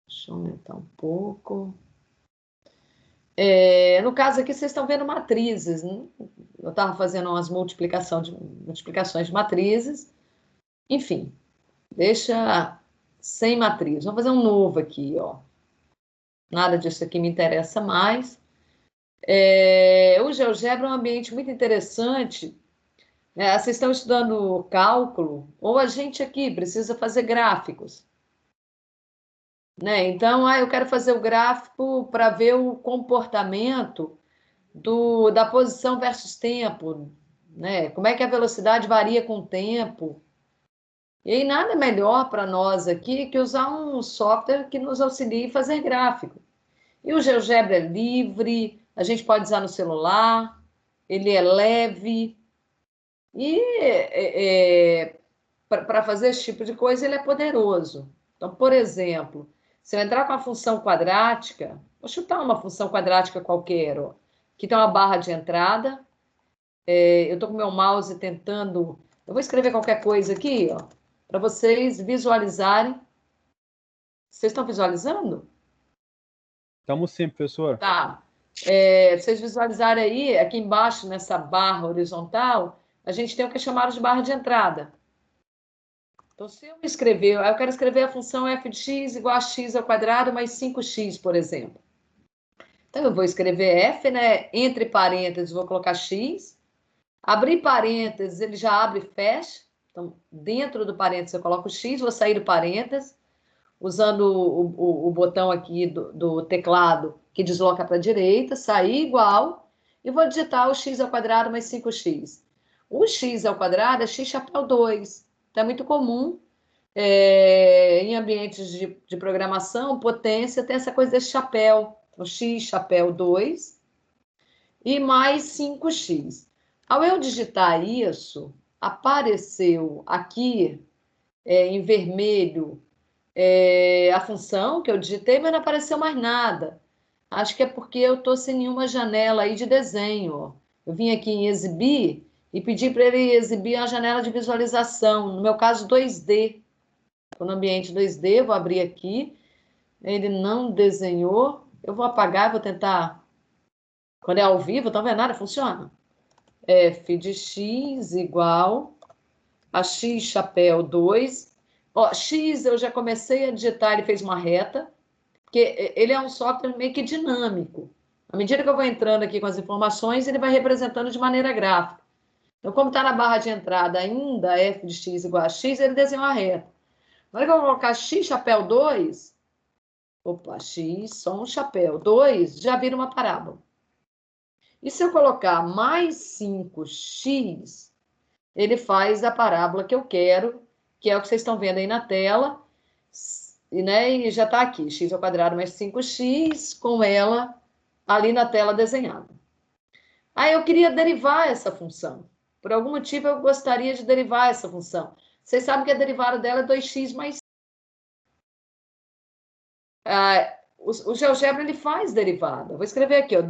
Deixa eu aumentar um pouco. No caso aqui, vocês estão vendo matrizes, né? Eu estava fazendo umas multiplicações de matrizes. Enfim, deixa sem matriz. Vamos fazer um novo aqui, ó. Nada disso aqui me interessa mais. O GeoGebra é um ambiente muito interessante. Vocês estão estudando cálculo, ou a gente aqui precisa fazer gráficos. Né? Então, eu quero fazer o gráfico para ver o comportamento da posição versus tempo. Né? Como é que a velocidade varia com o tempo. E aí nada melhor para nós aqui que usar um software que nos auxilie a fazer gráfico. E o GeoGebra é livre, a gente pode usar no celular, ele é leve. E para fazer esse tipo de coisa, ele é poderoso. Então, por exemplo, se eu entrar com a função quadrática, vou chutar uma função quadrática qualquer, ó, que tem uma barra de entrada, eu estou com meu mouse tentando... Eu vou escrever qualquer coisa aqui, ó, para vocês visualizarem. Vocês estão visualizando? Estamos sim, professor. Tá. Vocês visualizarem aí, aqui embaixo, nessa barra horizontal, a gente tem o que é chamado de barra de entrada. Então, se eu escrever, eu quero escrever a função f de x igual a x ao quadrado mais 5x, por exemplo. Então, eu vou escrever f, né? Entre parênteses, vou colocar x. Abrir parênteses, ele já abre e fecha. Então, dentro do parênteses, eu coloco x, vou sair do parênteses, usando o botão aqui do teclado, que desloca para a direita, sair igual, e vou digitar o x ao quadrado mais 5x. O x ao quadrado é x chapéu 2. Então, é muito comum em ambientes de programação, potência, tem essa coisa desse chapéu. Então, x chapéu 2 e mais 5x. Ao eu digitar isso, apareceu aqui em vermelho a função que eu digitei, mas não apareceu mais nada. Acho que é porque eu estou sem nenhuma janela aí de desenho. Eu vim aqui em exibir e pedi para ele exibir uma janela de visualização, no meu caso 2D. Estou no ambiente 2D, vou abrir aqui. Ele não desenhou. Eu vou apagar, vou tentar. Quando é ao vivo, tá vendo nada? Funciona. F de x igual a x chapéu 2. Ó, x eu já comecei a digitar, ele fez uma reta, porque ele é um software meio que dinâmico. À medida que eu vou entrando aqui com as informações, ele vai representando de maneira gráfica. Então, como está na barra de entrada ainda f de x igual a x, ele desenhou a reta. Na hora que eu vou colocar x chapéu 2, opa, x, só um chapéu, 2, já vira uma parábola. E se eu colocar mais 5x, ele faz a parábola que eu quero, que é o que vocês estão vendo aí na tela, e já está aqui, x ao quadrado mais 5x, com ela ali na tela desenhada. Aí eu queria derivar essa função. Por algum motivo, eu gostaria de derivar essa função. Vocês sabem que a derivada dela é 2x mais... o GeoGebra, ele faz derivada. Vou escrever aqui, ó,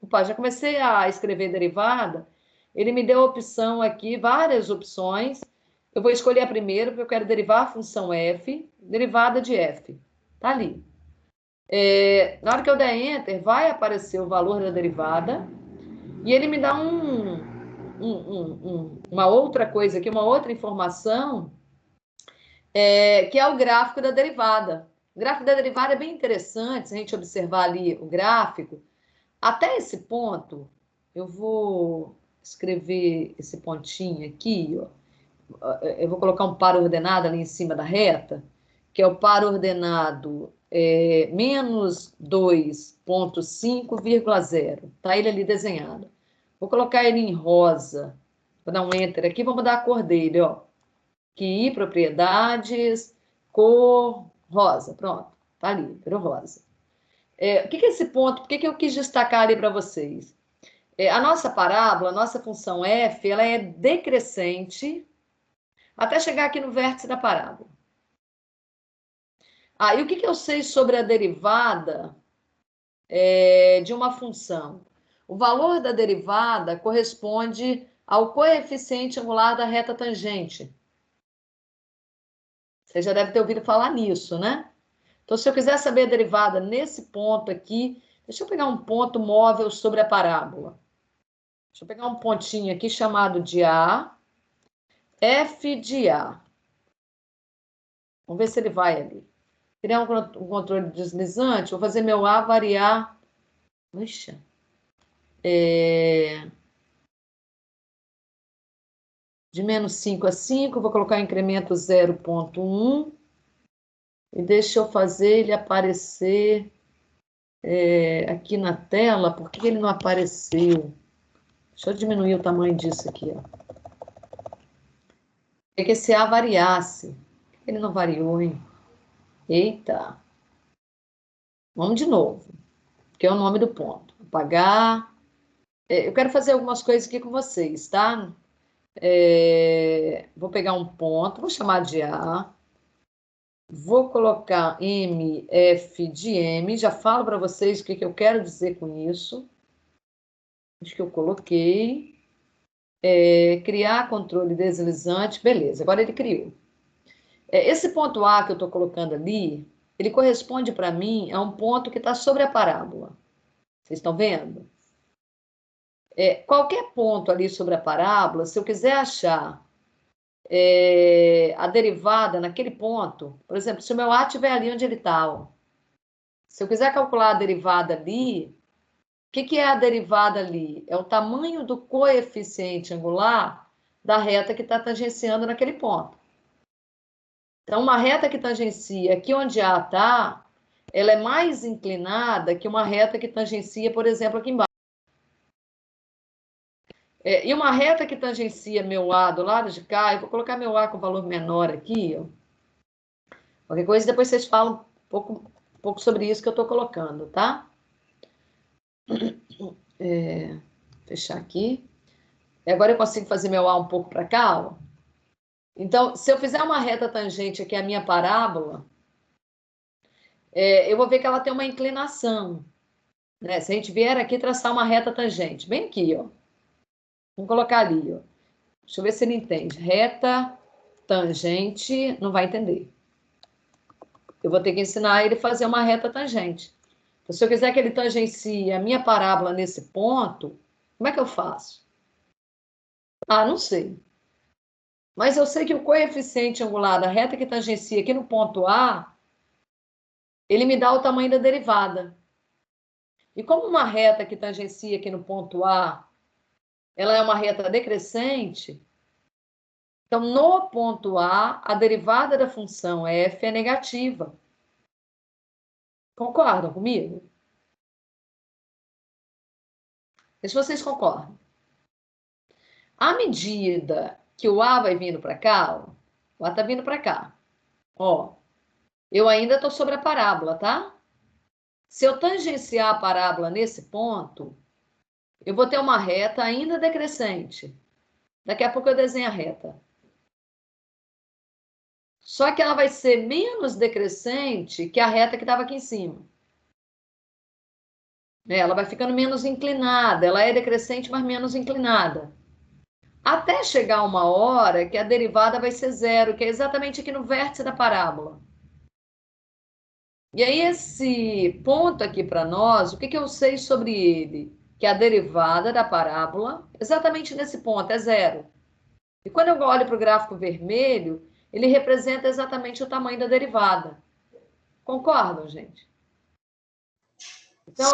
Opa, já comecei a escrever derivada. Ele me deu a opção aqui, várias opções. Eu vou escolher a primeira, porque eu quero derivar a função f, derivada de f. Tá ali. Na hora que eu der Enter, vai aparecer o valor da derivada. E ele me dá uma outra coisa aqui, uma outra informação, que é o gráfico da derivada. O gráfico da derivada é bem interessante, se a gente observar ali o gráfico. Até esse ponto, eu vou escrever esse pontinho aqui, ó. Eu vou colocar um par ordenado ali em cima da reta, que é o par ordenado menos 2,5,0. Tá ele ali desenhado. Vou colocar ele em rosa. Vou dar um Enter aqui, vou mudar a cor dele, ó. Aqui, propriedades, cor, rosa. Pronto, tá ali, virou rosa. O que é esse ponto? Por que eu quis destacar ali para vocês? A nossa parábola, a nossa função f, ela é decrescente até chegar aqui no vértice da parábola. E o que eu sei sobre a derivada de uma função? O valor da derivada corresponde ao coeficiente angular da reta tangente. Você já deve ter ouvido falar nisso, né? Então, se eu quiser saber a derivada nesse ponto aqui, deixa eu pegar um ponto móvel sobre a parábola. Deixa eu pegar um pontinho aqui chamado de A, f de A. Vamos ver se ele vai ali. Criar um controle deslizante, vou fazer meu A variar. Puxa. De menos 5 a 5, vou colocar incremento 0,1. E deixa eu fazer ele aparecer aqui na tela. Por que ele não apareceu? Deixa eu diminuir o tamanho disso aqui, ó. que esse A variasse. Por que ele não variou, hein? Eita. Vamos de novo, que é o nome do ponto. Apagar. Eu quero fazer algumas coisas aqui com vocês, tá? Vou pegar um ponto, vou chamar de A. Vou colocar M, F de M. Já falo para vocês o que eu quero dizer com isso. Acho que eu coloquei. Criar controle deslizante. Beleza, agora ele criou. Esse ponto A que eu estou colocando ali, ele corresponde para mim a um ponto que está sobre a parábola. Vocês estão vendo? Qualquer ponto ali sobre a parábola, se eu quiser achar a derivada naquele ponto, por exemplo, se o meu A estiver ali onde ele está, se eu quiser calcular a derivada ali, o que é a derivada ali? É o tamanho do coeficiente angular da reta que está tangenciando naquele ponto. Então, uma reta que tangencia aqui onde A está, ela é mais inclinada que uma reta que tangencia, por exemplo, aqui embaixo. E uma reta que tangencia meu A do lado de cá, eu vou colocar meu A com valor menor aqui, ó. Qualquer coisa, depois vocês falam um pouco sobre isso que eu estou colocando, tá? Fechar aqui. E agora eu consigo fazer meu A um pouco para cá, ó. Então, se eu fizer uma reta tangente aqui, a minha parábola, eu vou ver que ela tem uma inclinação, né? Se a gente vier aqui traçar uma reta tangente, bem aqui, ó. Vamos colocar ali, ó. Deixa eu ver se ele entende. Reta tangente, não vai entender. Eu vou ter que ensinar ele a fazer uma reta tangente. Então, se eu quiser que ele tangencie a minha parábola nesse ponto, como é que eu faço? Ah, não sei. Mas eu sei que o coeficiente angular da reta que tangencia aqui no ponto A, ele me dá o tamanho da derivada. E como uma reta que tangencia aqui no ponto A, ela é uma reta decrescente, então no ponto A, a derivada da função f é negativa. Concordam comigo? Vê se vocês concordam. À medida que o A vai vindo para cá, ó, o A está vindo para cá. Ó, eu ainda estou sobre a parábola, tá? Se eu tangenciar a parábola nesse ponto, eu vou ter uma reta ainda decrescente. Daqui a pouco eu desenho a reta. Só que ela vai ser menos decrescente que a reta que estava aqui em cima. Ela vai ficando menos inclinada. Ela é decrescente, mas menos inclinada. Até chegar uma hora que a derivada vai ser zero, que é exatamente aqui no vértice da parábola. E aí esse ponto aqui para nós, o que eu sei sobre ele? Que a derivada da parábola, exatamente nesse ponto, é zero. E quando eu olho para o gráfico vermelho, ele representa exatamente o tamanho da derivada. Concordam, gente? Então,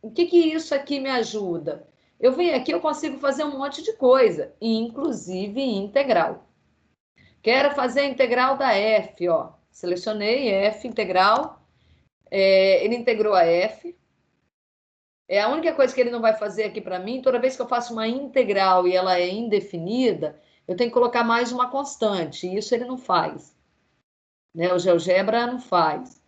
o que isso aqui me ajuda? Eu venho aqui, eu consigo fazer um monte de coisa, inclusive integral. Quero fazer a integral da f, ó. Selecionei f, integral. Ele integrou a f. A única coisa que ele não vai fazer aqui para mim, toda vez que eu faço uma integral e ela é indefinida, eu tenho que colocar mais uma constante, e isso ele não faz. Né? O GeoGebra não faz.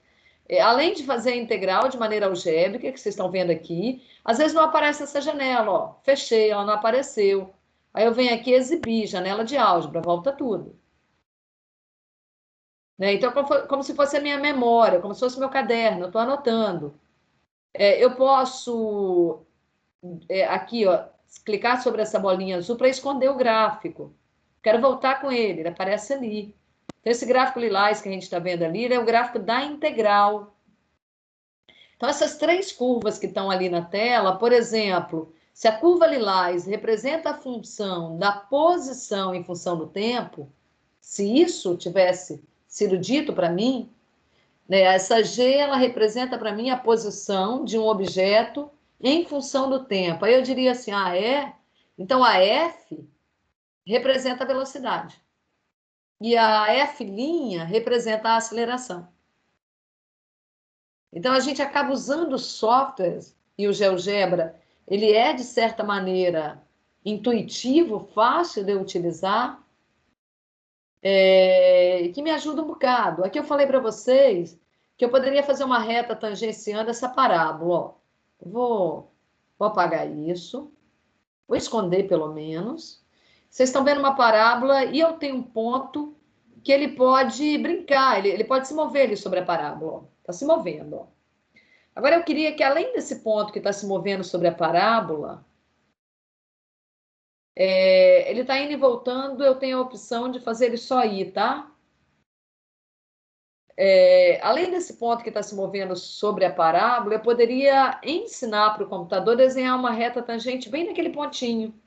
Além de fazer a integral de maneira algébrica, que vocês estão vendo aqui, às vezes não aparece essa janela, ó. Fechei, ela não apareceu. Aí eu venho aqui exibir, janela de álgebra, volta tudo. Né? Então, como se fosse a minha memória, como se fosse o meu caderno, eu estou anotando. Eu posso, aqui, ó, clicar sobre essa bolinha azul para esconder o gráfico. Quero voltar com ele, ele aparece ali. Então, esse gráfico lilás que a gente está vendo ali, ele é o gráfico da integral. Então, essas três curvas que estão ali na tela, por exemplo, se a curva lilás representa a função da posição em função do tempo, se isso tivesse sido dito para mim, né, essa G ela representa para mim a posição de um objeto em função do tempo. Aí eu diria assim, então a F representa a velocidade. E a F' representa a aceleração. Então, a gente acaba usando softwares, e o GeoGebra, ele é, de certa maneira, intuitivo, fácil de utilizar, que me ajuda um bocado. Aqui eu falei para vocês que eu poderia fazer uma reta tangenciando essa parábola. Ó. Vou apagar isso, vou esconder pelo menos. Vocês estão vendo uma parábola e eu tenho um ponto que ele pode brincar, ele pode se mover ali sobre a parábola. Está se movendo. Ó. Agora eu queria que, além desse ponto que está se movendo sobre a parábola, ele está indo e voltando, eu tenho a opção de fazer ele só ir, tá? Além desse ponto que está se movendo sobre a parábola, eu poderia ensinar para o computador a desenhar uma reta tangente bem naquele pontinho.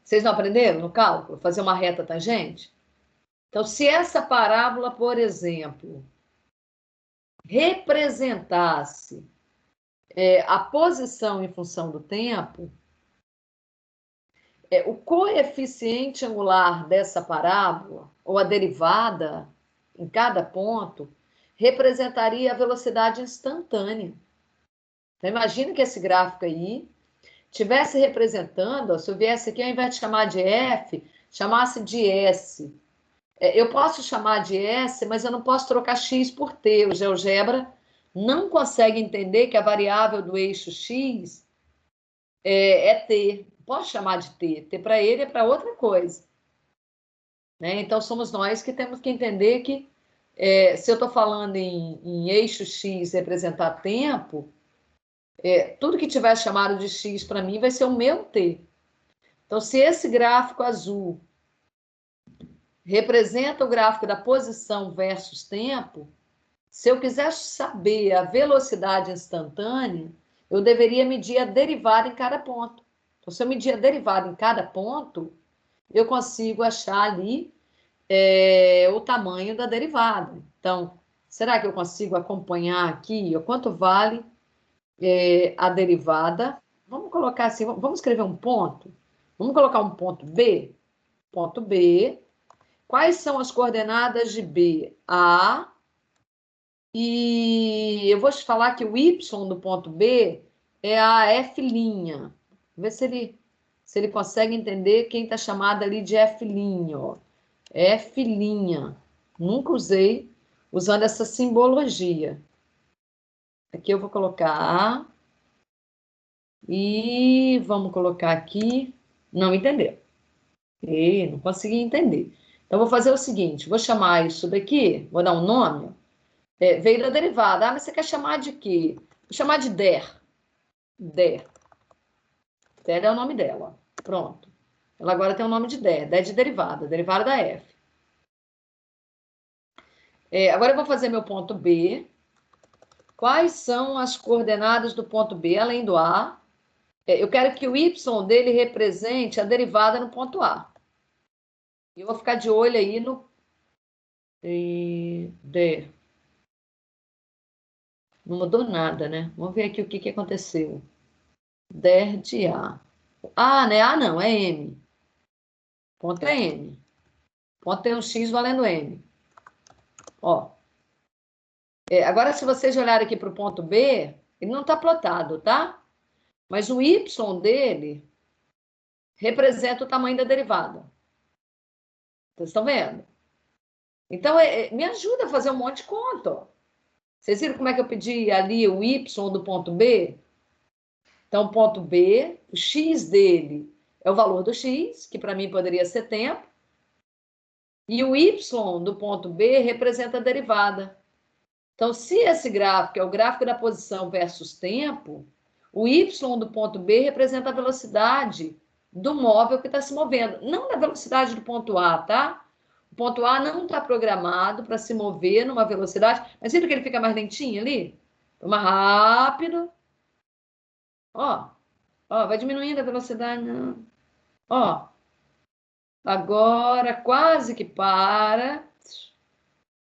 Vocês não aprenderam no cálculo? Fazer uma reta tangente? Então, se essa parábola, por exemplo, representasse a posição em função do tempo, o coeficiente angular dessa parábola, ou a derivada em cada ponto, representaria a velocidade instantânea. Então, imagina que esse gráfico aí estivesse representando, ó, se eu viesse aqui, ao invés de chamar de F, chamasse de S. Eu posso chamar de S, mas eu não posso trocar X por T. O GeoGebra não consegue entender que a variável do eixo X é T. Posso chamar de T. T para ele é para outra coisa. Né? Então, somos nós que temos que entender que se eu estou falando em eixo X representar tempo, tudo que tiver chamado de X para mim vai ser o meu T. Então, se esse gráfico azul representa o gráfico da posição versus tempo, se eu quiser saber a velocidade instantânea, eu deveria medir a derivada em cada ponto. Então, se eu medir a derivada em cada ponto, eu consigo achar ali o tamanho da derivada. Então, será que eu consigo acompanhar aqui quanto vale a derivada? Vamos colocar assim, vamos escrever um ponto. Vamos colocar um ponto B. Ponto B. Quais são as coordenadas de B? A. E eu vou te falar que o Y do ponto B é a F'. Vamos ver se ele consegue entender quem está chamado ali de F'. Ó. F'. Nunca usei usando essa simbologia. Aqui eu vou colocar A. E vamos colocar aqui. Não entendeu. Não consegui entender. Então, vou fazer o seguinte. Vou chamar isso daqui. Vou dar um nome. Veio da derivada. Mas você quer chamar de quê? Vou chamar de DER. DER. DER é o nome dela. Pronto. Ela agora tem o nome de DER. DER de derivada. Derivada da F. Agora eu vou fazer meu ponto B. Quais são as coordenadas do ponto B, além do A? Eu quero que o Y dele represente a derivada no ponto A. E eu vou ficar de olho aí no D. Não mudou nada, né? Vamos ver aqui o que aconteceu. Der de A. A, né? A não, é M. Ponto é M. Ponto tem um X valendo M. Ó. Agora, se vocês olharem aqui para o ponto B, ele não está plotado, tá? Mas o Y dele representa o tamanho da derivada. Vocês estão vendo? Então, me ajuda a fazer um monte de conta. Ó. Vocês viram como é que eu pedi ali o Y do ponto B? Então, ponto B, o X dele é o valor do X, que para mim poderia ser tempo. E o Y do ponto B representa a derivada. Então, se esse gráfico é o gráfico da posição versus tempo, o Y do ponto B representa a velocidade do móvel que está se movendo, não da velocidade do ponto A, tá? O ponto A não está programado para se mover numa velocidade, mas viram que ele fica mais lentinho ali? Mais rápido. Ó, vai diminuindo a velocidade. Não. Ó, agora quase que para.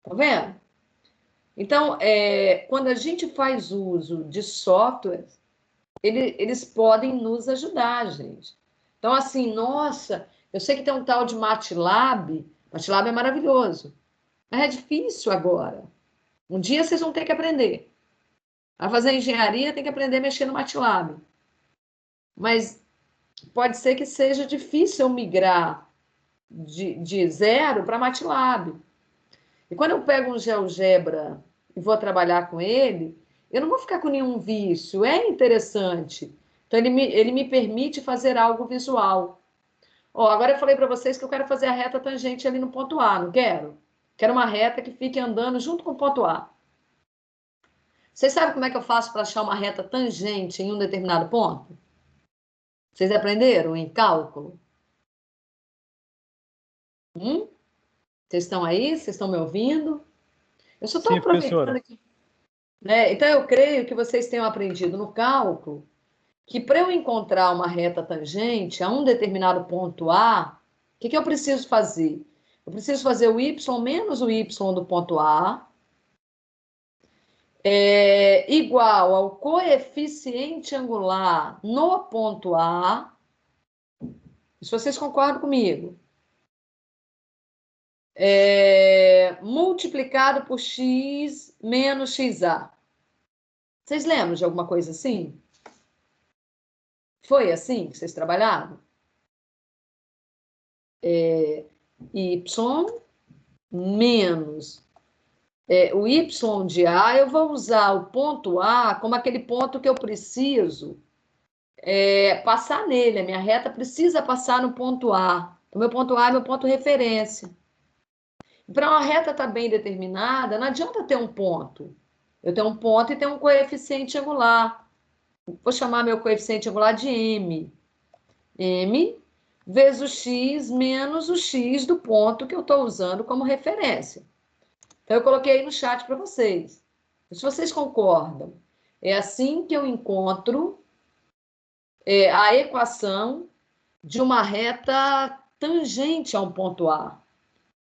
Tá vendo? Então, quando a gente faz uso de softwares, eles podem nos ajudar, gente. Então, assim, nossa, eu sei que tem um tal de MATLAB. MATLAB é maravilhoso. Mas é difícil agora. Um dia vocês vão ter que aprender. A fazer engenharia tem que aprender a mexer no MATLAB. Mas pode ser que seja difícil migrar de zero para MATLAB. E quando eu pego um GeoGebra e vou trabalhar com ele, eu não vou ficar com nenhum vício, é interessante. Então, ele me permite fazer algo visual. Ó, agora eu falei para vocês que eu quero fazer a reta tangente ali no ponto A, não quero? Quero uma reta que fique andando junto com o ponto A. Vocês sabem como é que eu faço para achar uma reta tangente em um determinado ponto? Vocês aprenderam em cálculo? Vocês estão aí? Vocês estão me ouvindo? Eu só estou aproveitando aqui. Né? Então, eu creio que vocês tenham aprendido no cálculo que para eu encontrar uma reta tangente a um determinado ponto A, o que eu preciso fazer? Eu preciso fazer o y menos o y do ponto A igual ao coeficiente angular no ponto A. Se vocês concordam comigo. Multiplicado por x menos xa. Vocês lembram de alguma coisa assim? Foi assim que vocês trabalharam? Y menos o y de A, eu vou usar o ponto A como aquele ponto que eu preciso passar nele. A minha reta precisa passar no ponto A. O meu ponto A é meu ponto referência. Para uma reta estar bem determinada, não adianta ter um ponto. Eu tenho um ponto e tenho um coeficiente angular. Vou chamar meu coeficiente angular de M. M vezes o x menos o x do ponto que eu estou usando como referência. Então, eu coloquei aí no chat para vocês. Se vocês concordam, é assim que eu encontro a equação de uma reta tangente a um ponto A.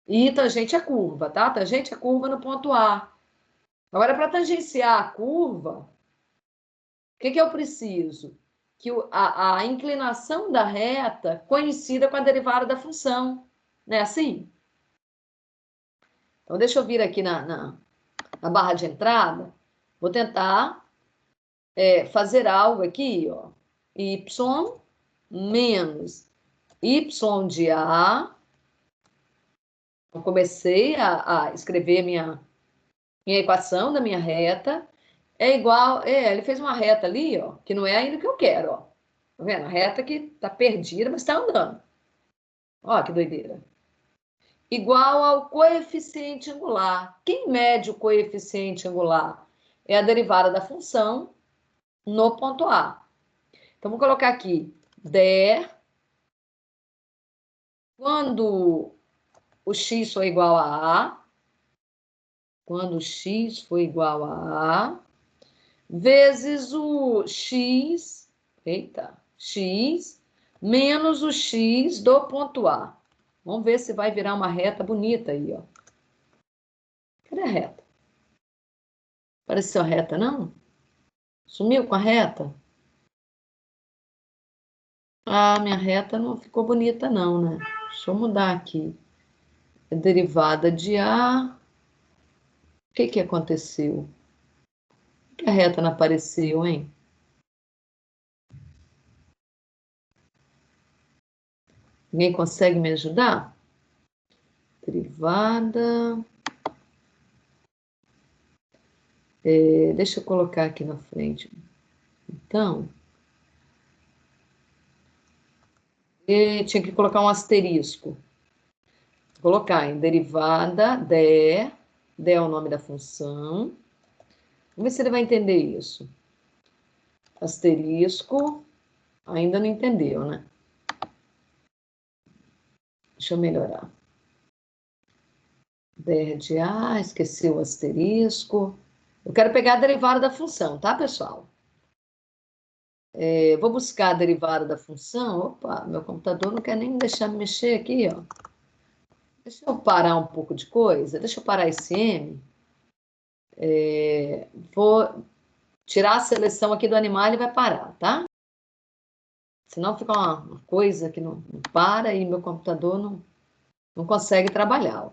E tangente à curva, tá? Tangente à curva no ponto A. Agora, para tangenciar a curva, o que eu preciso? Que a inclinação da reta coincida com a derivada da função. Não é assim? Então, deixa eu vir aqui na barra de entrada. Vou tentar fazer algo aqui, ó. Y menos y de A. Eu comecei a escrever minha equação da minha reta. É igual... ele fez uma reta ali, ó, que não é ainda o que eu quero, ó. Tá vendo? A reta que tá perdida, mas tá andando. Ó, que doideira. Igual ao coeficiente angular. Quem mede o coeficiente angular? É a derivada da função no ponto A. Então, vou colocar aqui der. Quando o x for igual a A, quando o x for igual a A, vezes o x, x menos o x do ponto A. Vamos ver se vai virar uma reta bonita aí, ó. Cadê a reta? Apareceu a reta, não? Sumiu com a reta? Ah, minha reta não ficou bonita, não, né? Deixa eu mudar aqui. É derivada de A. O que aconteceu? Por que a reta não apareceu, hein? Ninguém consegue me ajudar? Derivada. Deixa eu colocar aqui na frente. Então, tinha que colocar um asterisco. Vou colocar em derivada de é o nome da função. Vamos ver se ele vai entender isso. Asterisco. Ainda não entendeu, né? Deixa eu melhorar. Der de A, esqueci o asterisco. Eu quero pegar a derivada da função, tá, pessoal? Vou buscar a derivada da função. Opa, meu computador não quer nem deixar me mexer aqui, ó. Deixa eu parar um pouco de coisa. Deixa eu parar esse M. Vou tirar a seleção aqui do animal e vai parar, tá? Senão fica uma coisa que não para e meu computador não consegue trabalhar. Ó.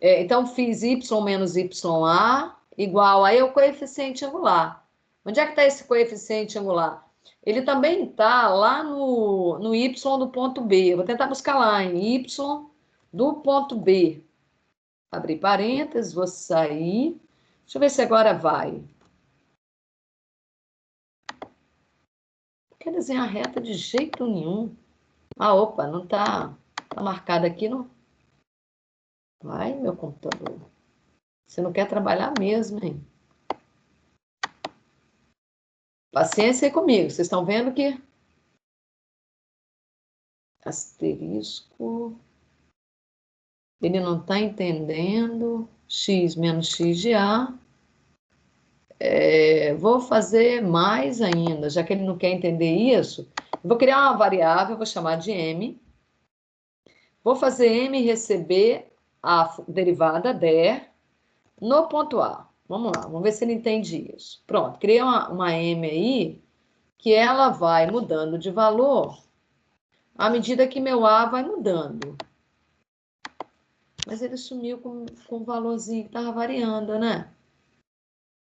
Então, fiz y menos YA igual a o coeficiente angular. Onde é que está esse coeficiente angular? Ele também está lá no y do ponto B. Eu vou tentar buscar lá em y do ponto B. Abrir parênteses, vou sair. Deixa eu ver se agora vai. Não quer desenhar reta de jeito nenhum. Ah, opa, não está marcado aqui, não. Vai, meu computador. Você não quer trabalhar mesmo, hein? Paciência aí comigo. Vocês estão vendo que... Asterisco... Ele não está entendendo. X menos x de A. Vou fazer mais ainda, já que ele não quer entender isso. Vou criar uma variável, vou chamar de M. Vou fazer M receber a derivada der no ponto A. Vamos lá, vamos ver se ele entende isso. Pronto, criei uma M aí, que ela vai mudando de valor à medida que meu A vai mudando. Mas ele sumiu com o valorzinho que estava variando, né?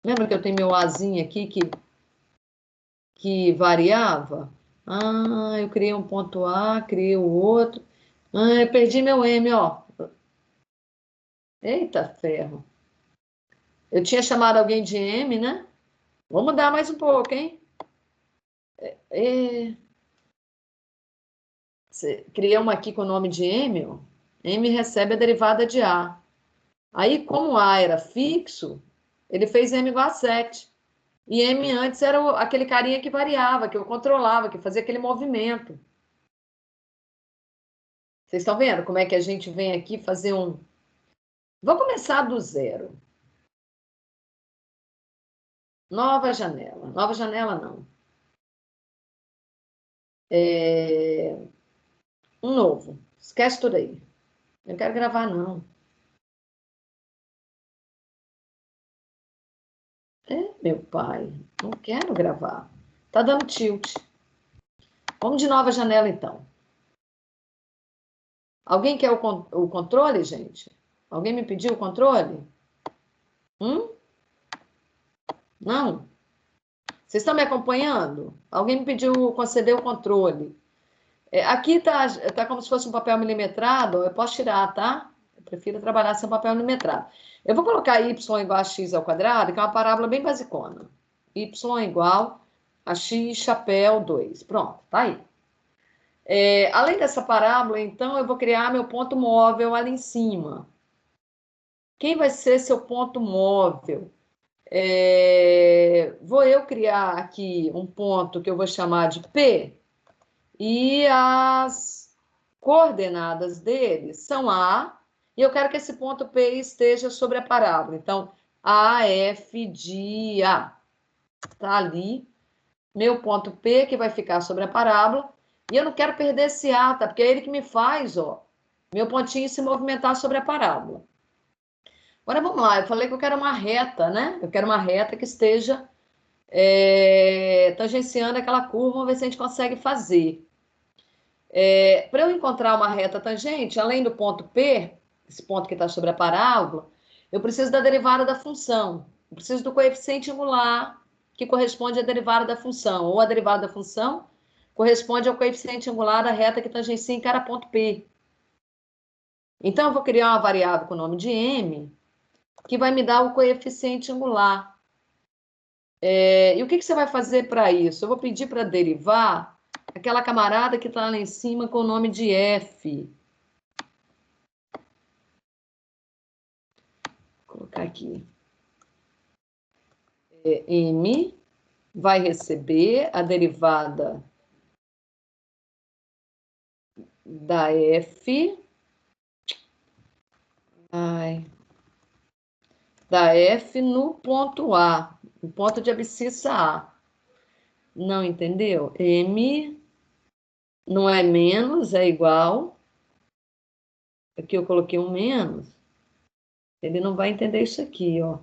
Lembra que eu tenho meu Azinho aqui que variava? Ah, eu criei um ponto A, criei o outro. Ah, eu perdi meu M, ó. Eita ferro. Eu tinha chamado alguém de M, né? Vou mudar mais um pouco, hein? Criei uma aqui com o nome de M, ó. M recebe a derivada de A. Aí, como A era fixo, ele fez M igual a 7. E M antes era aquele carinha que variava, que eu controlava, que fazia aquele movimento. Vocês estão vendo como é que a gente vem aqui fazer um... Vou começar do zero. Nova janela. Nova janela, não. Um novo. Esquece tudo aí. Eu não quero gravar, não. Meu pai. Não quero gravar. Tá dando tilt. Vamos de nova janela, então. Alguém quer o controle, gente? Alguém me pediu o controle? Não? Vocês estão me acompanhando? Alguém me pediu conceder o controle. Aqui tá como se fosse um papel milimetrado. Eu posso tirar, tá? Eu prefiro trabalhar sem papel milimetrado. Eu vou colocar y igual a x ao quadrado, que é uma parábola bem basicona. Y igual a x chapéu 2. Pronto, tá aí. Além dessa parábola, então, eu vou criar meu ponto móvel ali em cima. Quem vai ser seu ponto móvel? Vou eu criar aqui um ponto que eu vou chamar de P, e as coordenadas dele são A, e eu quero que esse ponto P esteja sobre a parábola. Então, AF de A. Está ali, meu ponto P, que vai ficar sobre a parábola, e eu não quero perder esse A, tá? Porque é ele que me faz, ó, meu pontinho se movimentar sobre a parábola. Agora, vamos lá, eu falei que eu quero uma reta, né? Eu quero uma reta que esteja tangenciando aquela curva, vamos ver se a gente consegue fazer. Para eu encontrar uma reta tangente, além do ponto P, esse ponto que está sobre a parábola, eu preciso da derivada da função. Eu preciso do coeficiente angular, que corresponde à derivada da função. Ou a derivada da função corresponde ao coeficiente angular da reta que tangencia em cada ponto P. Então, eu vou criar uma variável com o nome de M, que vai me dar o coeficiente angular. E o que você vai fazer para isso? Eu vou pedir para derivar aquela camarada que está lá em cima com o nome de F. Vou colocar aqui. M vai receber a derivada da F. Da F no ponto A, no ponto de abscissa A. Não entendeu? M não é menos, é igual. Aqui eu coloquei um menos. Ele não vai entender isso aqui, ó.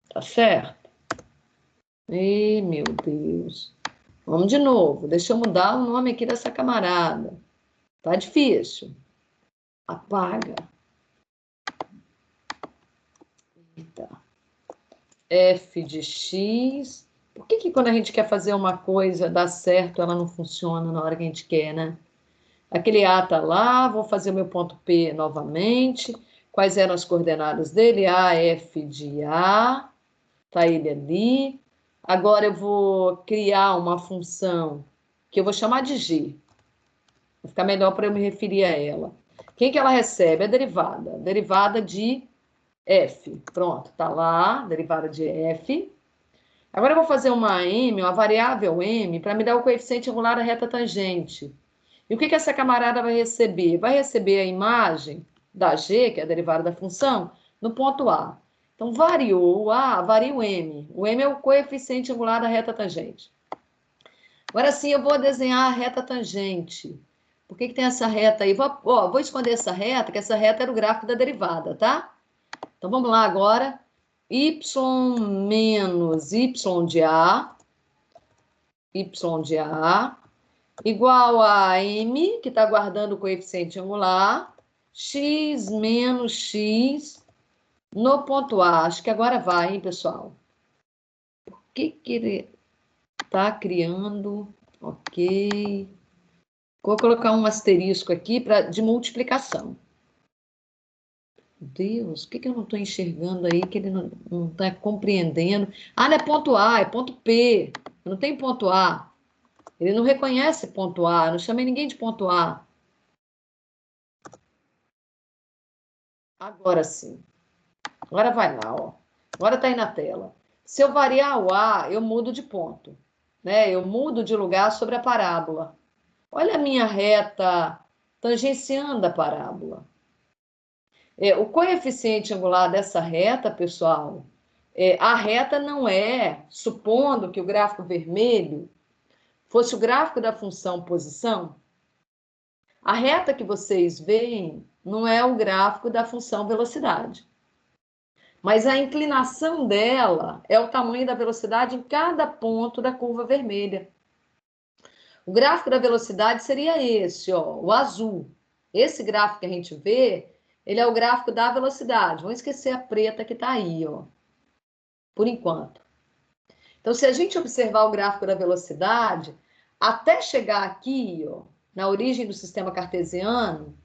Tá certo? Ih, meu Deus. Vamos de novo. Deixa eu mudar o nome aqui dessa camarada. Tá difícil. Apaga. Eita. F de x Por que quando a gente quer fazer uma coisa, dá certo, ela não funciona na hora que a gente quer, né? Aquele A tá lá, vou fazer o meu ponto P novamente. Quais eram as coordenadas dele? A, F de A, tá ele ali. Agora eu vou criar uma função que eu vou chamar de G. Vai ficar melhor para eu me referir a ela. Quem que ela recebe? A derivada. Derivada de F. Pronto, tá lá, derivada de F. Agora eu vou fazer uma M, uma variável M, para me dar o coeficiente angular da reta tangente. E o que essa camarada vai receber? Vai receber a imagem da G, que é a derivada da função, no ponto A. Então, variou o A, varia o M. O M é o coeficiente angular da reta tangente. Agora sim, eu vou desenhar a reta tangente. Por que tem essa reta aí? Vou esconder essa reta, que essa reta era o gráfico da derivada, tá? Então, vamos lá agora. Y menos Y de A, igual a M, que está guardando o coeficiente angular, x menos x no ponto A. Acho que agora vai, hein, pessoal? Por que ele está criando? Ok. Vou colocar um asterisco aqui de multiplicação. Deus, o que eu não estou enxergando aí que ele não está compreendendo? Ah, não é ponto A, é ponto P. Eu não tenho ponto A. Ele não reconhece ponto A. Eu não chamei ninguém de ponto A. Agora sim. Agora vai lá, ó. Agora está aí na tela. Se eu variar o A, eu mudo de ponto, né? Eu mudo de lugar sobre a parábola. Olha a minha reta tangenciando a parábola. O coeficiente angular dessa reta, pessoal, a reta não é, supondo que o gráfico vermelho fosse o gráfico da função posição, a reta que vocês veem não é o gráfico da função velocidade. Mas a inclinação dela é o tamanho da velocidade em cada ponto da curva vermelha. O gráfico da velocidade seria esse, ó, o azul. Esse gráfico que a gente vê, ele é o gráfico da velocidade. Vamos esquecer a preta que está aí, ó, por enquanto. Então, se a gente observar o gráfico da velocidade, até chegar aqui, ó, na origem do sistema cartesiano,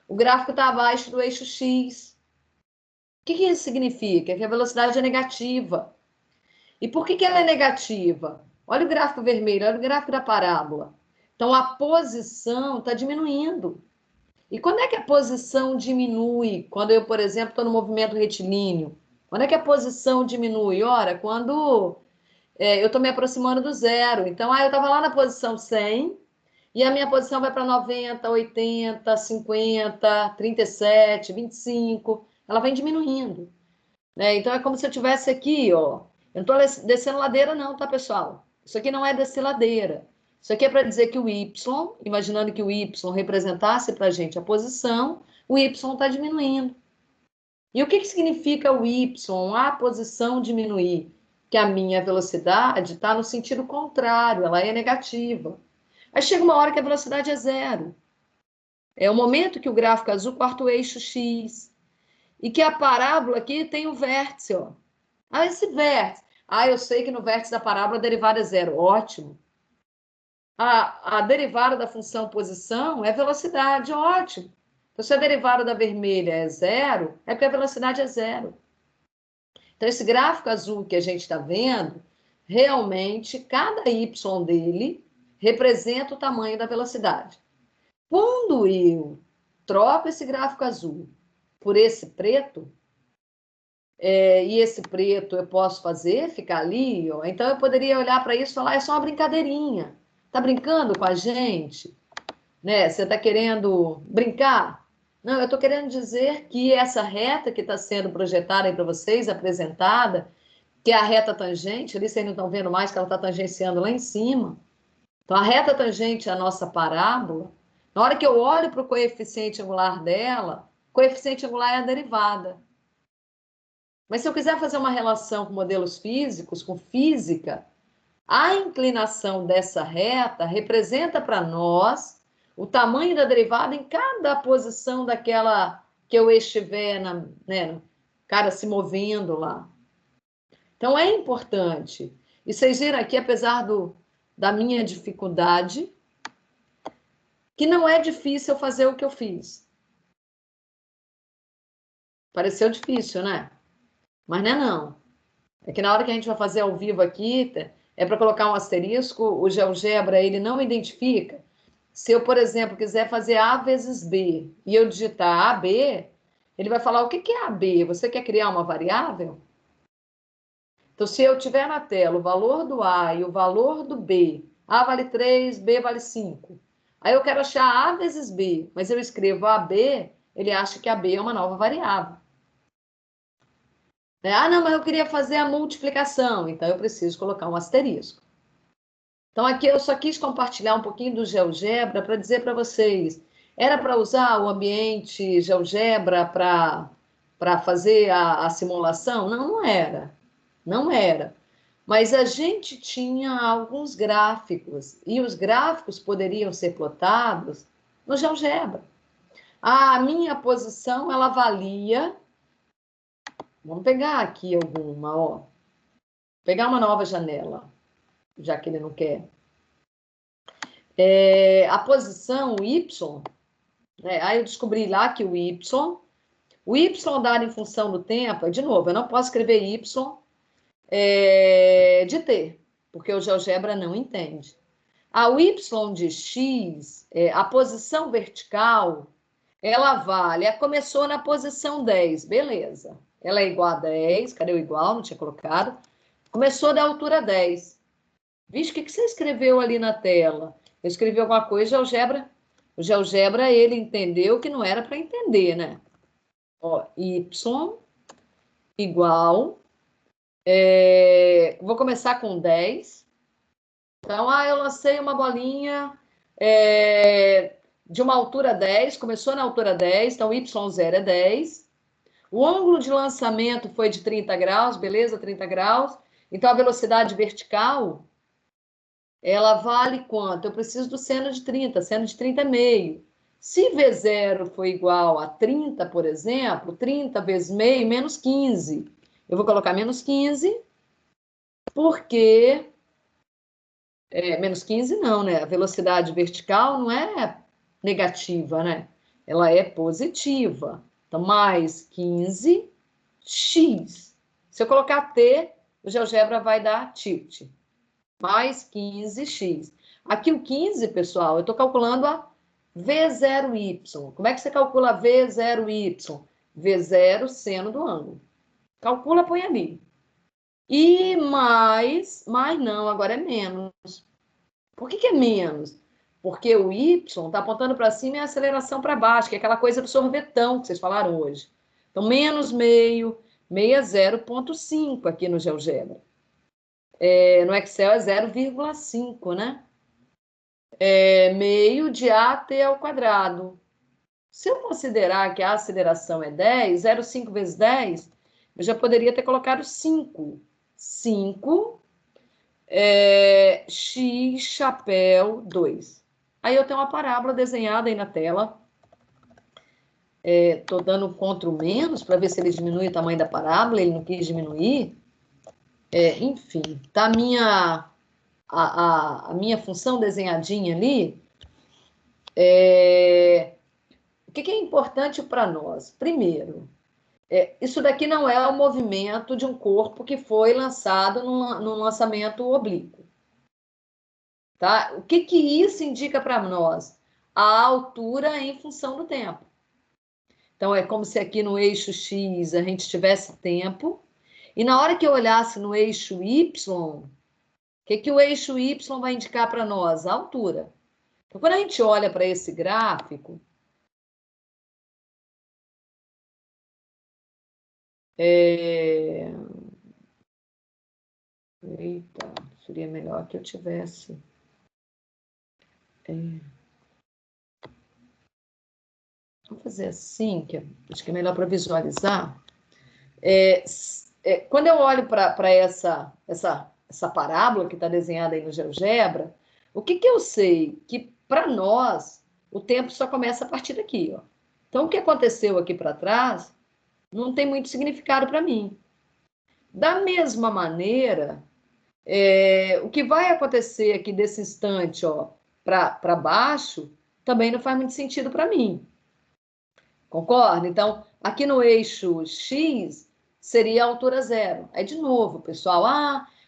o gráfico está abaixo do eixo x. O que isso significa? Que a velocidade é negativa. E por que ela é negativa? Olha o gráfico vermelho, olha o gráfico da parábola. Então, a posição está diminuindo. E quando é que a posição diminui? Quando eu, por exemplo, estou no movimento retilíneo. Quando é que a posição diminui? Ora, quando eu estou me aproximando do zero. Então, eu estava lá na posição 100, e a minha posição vai para 90, 80, 50, 37, 25. Ela vem diminuindo, né? Então, é como se eu estivesse aqui, ó. Eu não estou descendo ladeira não, tá, pessoal? Isso aqui não é descer ladeira. Isso aqui é para dizer que o Y, imaginando que o Y representasse para a gente a posição, o Y está diminuindo. E o que significa o Y, a posição diminuir? Que a minha velocidade está no sentido contrário, ela é negativa. Aí chega uma hora que a velocidade é zero. É o momento que o gráfico azul corta o eixo X. E que a parábola aqui tem o vértice, ó. Ah, esse vértice. Ah, eu sei que no vértice da parábola a derivada é zero. Ótimo. A derivada da função posição é velocidade. Ótimo. Então, se a derivada da vermelha é zero, é porque a velocidade é zero. Então, esse gráfico azul que a gente está vendo, realmente, cada y dele representa o tamanho da velocidade. Quando eu troco esse gráfico azul por esse preto, e esse preto eu posso fazer, ficar ali, ó, então eu poderia olhar para isso e falar, é só uma brincadeirinha. Tá brincando com a gente? Né? Você está querendo brincar? Não, eu estou querendo dizer que essa reta que está sendo projetada aí para vocês, apresentada, que é a reta tangente, ali vocês não estão vendo mais que ela está tangenciando lá em cima. Então, a reta tangente é a nossa parábola. Na hora que eu olho para o coeficiente angular dela, o coeficiente angular é a derivada. Mas se eu quiser fazer uma relação com modelos físicos, com física, a inclinação dessa reta representa para nós o tamanho da derivada em cada posição daquela que eu estiver, cara, se movendo lá. Então, é importante E vocês viram aqui, apesar da minha dificuldade, que não é difícil eu fazer o que eu fiz. Pareceu difícil, né? Mas não é não. É que na hora que a gente vai fazer ao vivo aqui, é para colocar um asterisco, o GeoGebra, ele não identifica. Se eu, por exemplo, quiser fazer A vezes B, e eu digitar AB, ele vai falar, o que é AB? Você quer criar uma variável? Então, se eu tiver na tela o valor do A e o valor do B, A vale 3, B vale 5. Aí eu quero achar A vezes B, mas eu escrevo AB, ele acha que AB é uma nova variável. Ah, não, mas eu queria fazer a multiplicação, então eu preciso colocar um asterisco. Então, aqui eu só quis compartilhar um pouquinho do GeoGebra para dizer para vocês, era para usar o ambiente GeoGebra para fazer a simulação? Não, não era. Não era. Mas a gente tinha alguns gráficos, e os gráficos poderiam ser plotados no GeoGebra. A minha posição, ela valia... Vamos pegar aqui alguma, ó. Vou pegar uma nova janela, já que ele não quer. A posição, o Y, né? Aí eu descobri lá que o Y dado em função do tempo, de novo, eu não posso escrever Y de T, porque o GeoGebra não entende. O Y de X, a posição vertical, ela vale, começou na posição 10, beleza. Ela é igual a 10, cadê o igual? Não tinha colocado. Começou da altura 10. Vixe, o que você escreveu ali na tela? Eu escrevi alguma coisa, o GeoGebra, ele entendeu que não era para entender, né? Ó, Y igual... vou começar com 10. Então, eu lancei uma bolinha de uma altura 10, começou na altura 10, então Y0 é 10. O ângulo de lançamento foi de 30 graus, beleza? 30 graus. Então, a velocidade vertical, ela vale quanto? Eu preciso do seno de 30. Seno de 30 é meio. Se V0 for igual a 30, por exemplo, 30 vezes meio, menos 15. Eu vou colocar menos 15, porque... menos 15 não, né? A velocidade vertical não é negativa, né? Ela é positiva. Então, mais 15x. Se eu colocar T, o GeoGebra vai dar tilt. Mais 15x. Aqui o 15, pessoal, eu estou calculando a V0y. Como é que você calcula V0y? V0 seno do ângulo. Calcula, põe ali. E mais não, agora é menos. Por que é menos? Porque o Y está apontando para cima e a aceleração para baixo, que é aquela coisa do sorvetão que vocês falaram hoje. Então, menos meio, meio é 0,5 aqui no GeoGebra. No Excel é 0,5, né? Meio de AT ao quadrado. Se eu considerar que a aceleração é 10, 0,5 vezes 10, eu já poderia ter colocado 5. 5 x chapéu 2. Aí eu tenho uma parábola desenhada aí na tela. Estou dando Ctrl menos para ver se ele diminui o tamanho da parábola. Ele não quis diminuir. Enfim, tá a minha função desenhadinha ali. O que é importante para nós? Primeiro, isso daqui não é o movimento de um corpo que foi lançado num lançamento oblíquo. Tá? O que isso indica para nós? A altura em função do tempo. Então, é como se aqui no eixo X a gente tivesse tempo, e na hora que eu olhasse no eixo Y, o que o eixo Y vai indicar para nós? A altura. Então, quando a gente olha para esse gráfico, eita, seria melhor que eu tivesse... Vamos fazer assim, que acho que é melhor para visualizar. Quando eu olho para essa parábola que está desenhada aí no GeoGebra, o que eu sei? Que para nós, o tempo só começa a partir daqui. Ó. Então, o que aconteceu aqui para trás não tem muito significado para mim. Da mesma maneira O que vai acontecer aqui desse instante, ó, para baixo, também não faz muito sentido para mim. Concorda? Então, aqui no eixo X seria a altura zero. Aí, de novo, pessoal,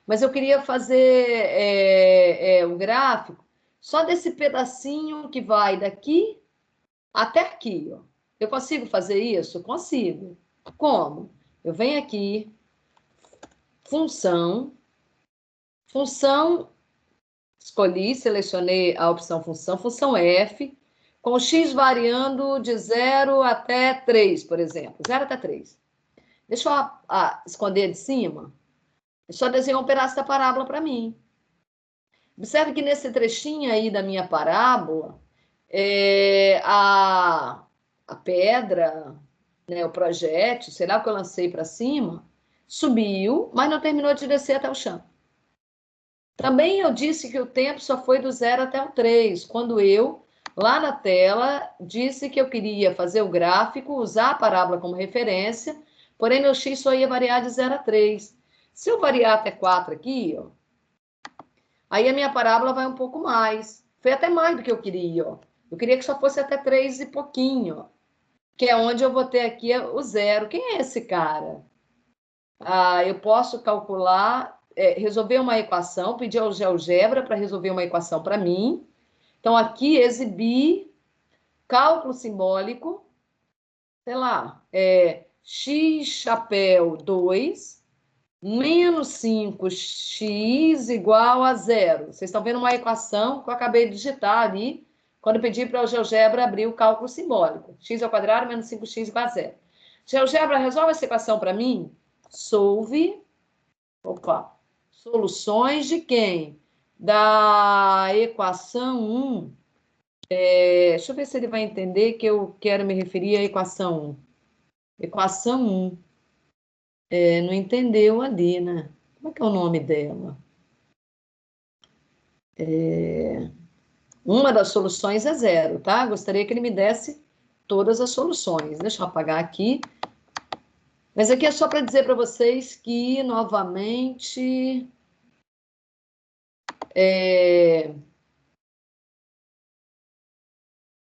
mas eu queria fazer o gráfico só desse pedacinho que vai daqui até aqui, ó. Eu consigo fazer isso? Consigo. Como? Eu venho aqui, função, escolhi, selecionei a opção função F, com o x variando de 0 até 3, por exemplo. 0 até 3. Deixa eu esconder de cima. Eu só desenhei um pedaço da parábola para mim. Observe que nesse trechinho aí da minha parábola, a pedra, né, o projétil, sei lá o que eu lancei para cima, subiu, mas não terminou de descer até o chão. Também eu disse que o tempo só foi do 0 até o 3, quando eu, lá na tela, disse que eu queria fazer o gráfico, usar a parábola como referência, porém meu x só ia variar de 0 a 3. Se eu variar até 4 aqui, ó, aí a minha parábola vai um pouco mais. Foi até mais do que eu queria, ó. Eu queria que só fosse até 3 e pouquinho, ó, que é onde eu vou ter aqui o 0. Quem é esse cara? Eu posso calcular, resolver uma equação, pedir ao GeoGebra para resolver uma equação para mim. Então, aqui, exibir cálculo simbólico, sei lá, x chapéu 2 menos 5x igual a 0. Vocês estão vendo uma equação que eu acabei de digitar ali, quando eu pedi para o GeoGebra abrir o cálculo simbólico. X ao quadrado menos 5x igual a 0. GeoGebra, resolve essa equação para mim. Soluções de quem? Da equação 1. Deixa eu ver se ele vai entender que eu quero me referir à equação 1. Equação 1. Não entendeu ali, né? Como é que é o nome dela? Uma das soluções é 0, tá? Gostaria que ele me desse todas as soluções. Deixa eu apagar aqui. Mas aqui é só para dizer para vocês que, novamente,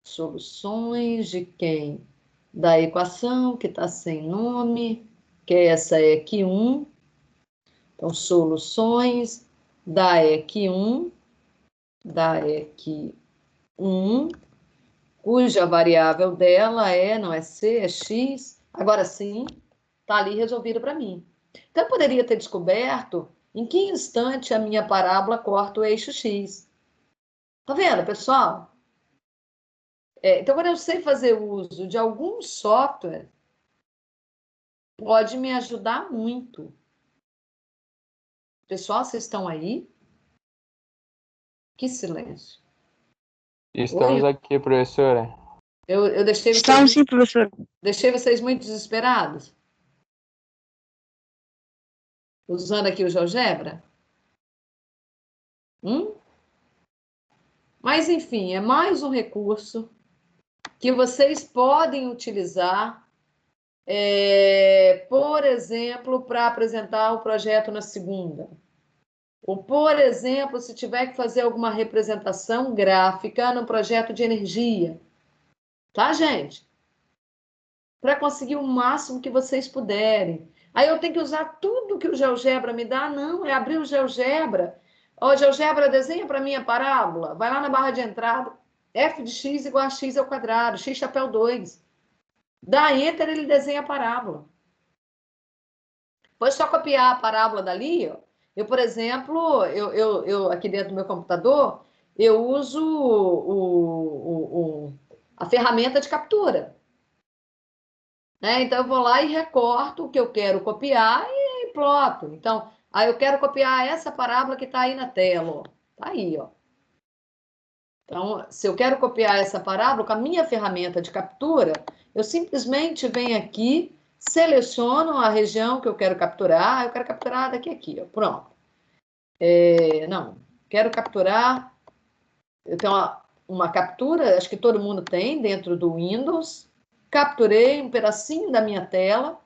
soluções de quem? Da equação, que está sem nome, que essa é EQ1. Então, soluções da EQ1, cuja variável dela não é C, é X. Agora sim, está ali resolvido para mim. Então, eu poderia ter descoberto em que instante a minha parábola corta o eixo X. Tá vendo, pessoal? Então, quando eu sei fazer uso de algum software, pode me ajudar muito. Pessoal, vocês estão aí? Que silêncio. Estamos aqui, professora. Eu deixei vocês... Estamos sim, professor. Deixei vocês muito desesperados? Usando aqui o GeoGebra? Mas, enfim, é mais um recurso que vocês podem utilizar, por exemplo, para apresentar o projeto na segunda. Ou, por exemplo, se tiver que fazer alguma representação gráfica no projeto de energia. Tá, gente? Para conseguir o máximo que vocês puderem. Aí eu tenho que usar tudo que o GeoGebra me dá? Não, é abrir o GeoGebra. GeoGebra, desenha para mim a parábola. Vai lá na barra de entrada. F de x igual a x ao quadrado. X chapéu 2. Dá Enter, ele desenha a parábola. Depois só copiar a parábola dali, ó. Eu, por exemplo, eu aqui dentro do meu computador, eu uso a ferramenta de captura. Então, eu vou lá e recorto o que eu quero copiar e ploto. Então, aí eu quero copiar essa parábola que está aí na tela. Ó. Tá aí, ó. Então, se eu quero copiar essa parábola com a minha ferramenta de captura, eu simplesmente venho aqui, seleciono a região que eu quero capturar. Eu quero capturar daqui a aqui, ó. Pronto. Não, quero capturar... Eu tenho uma captura, acho que todo mundo tem dentro do Windows. Capturei um pedacinho da minha tela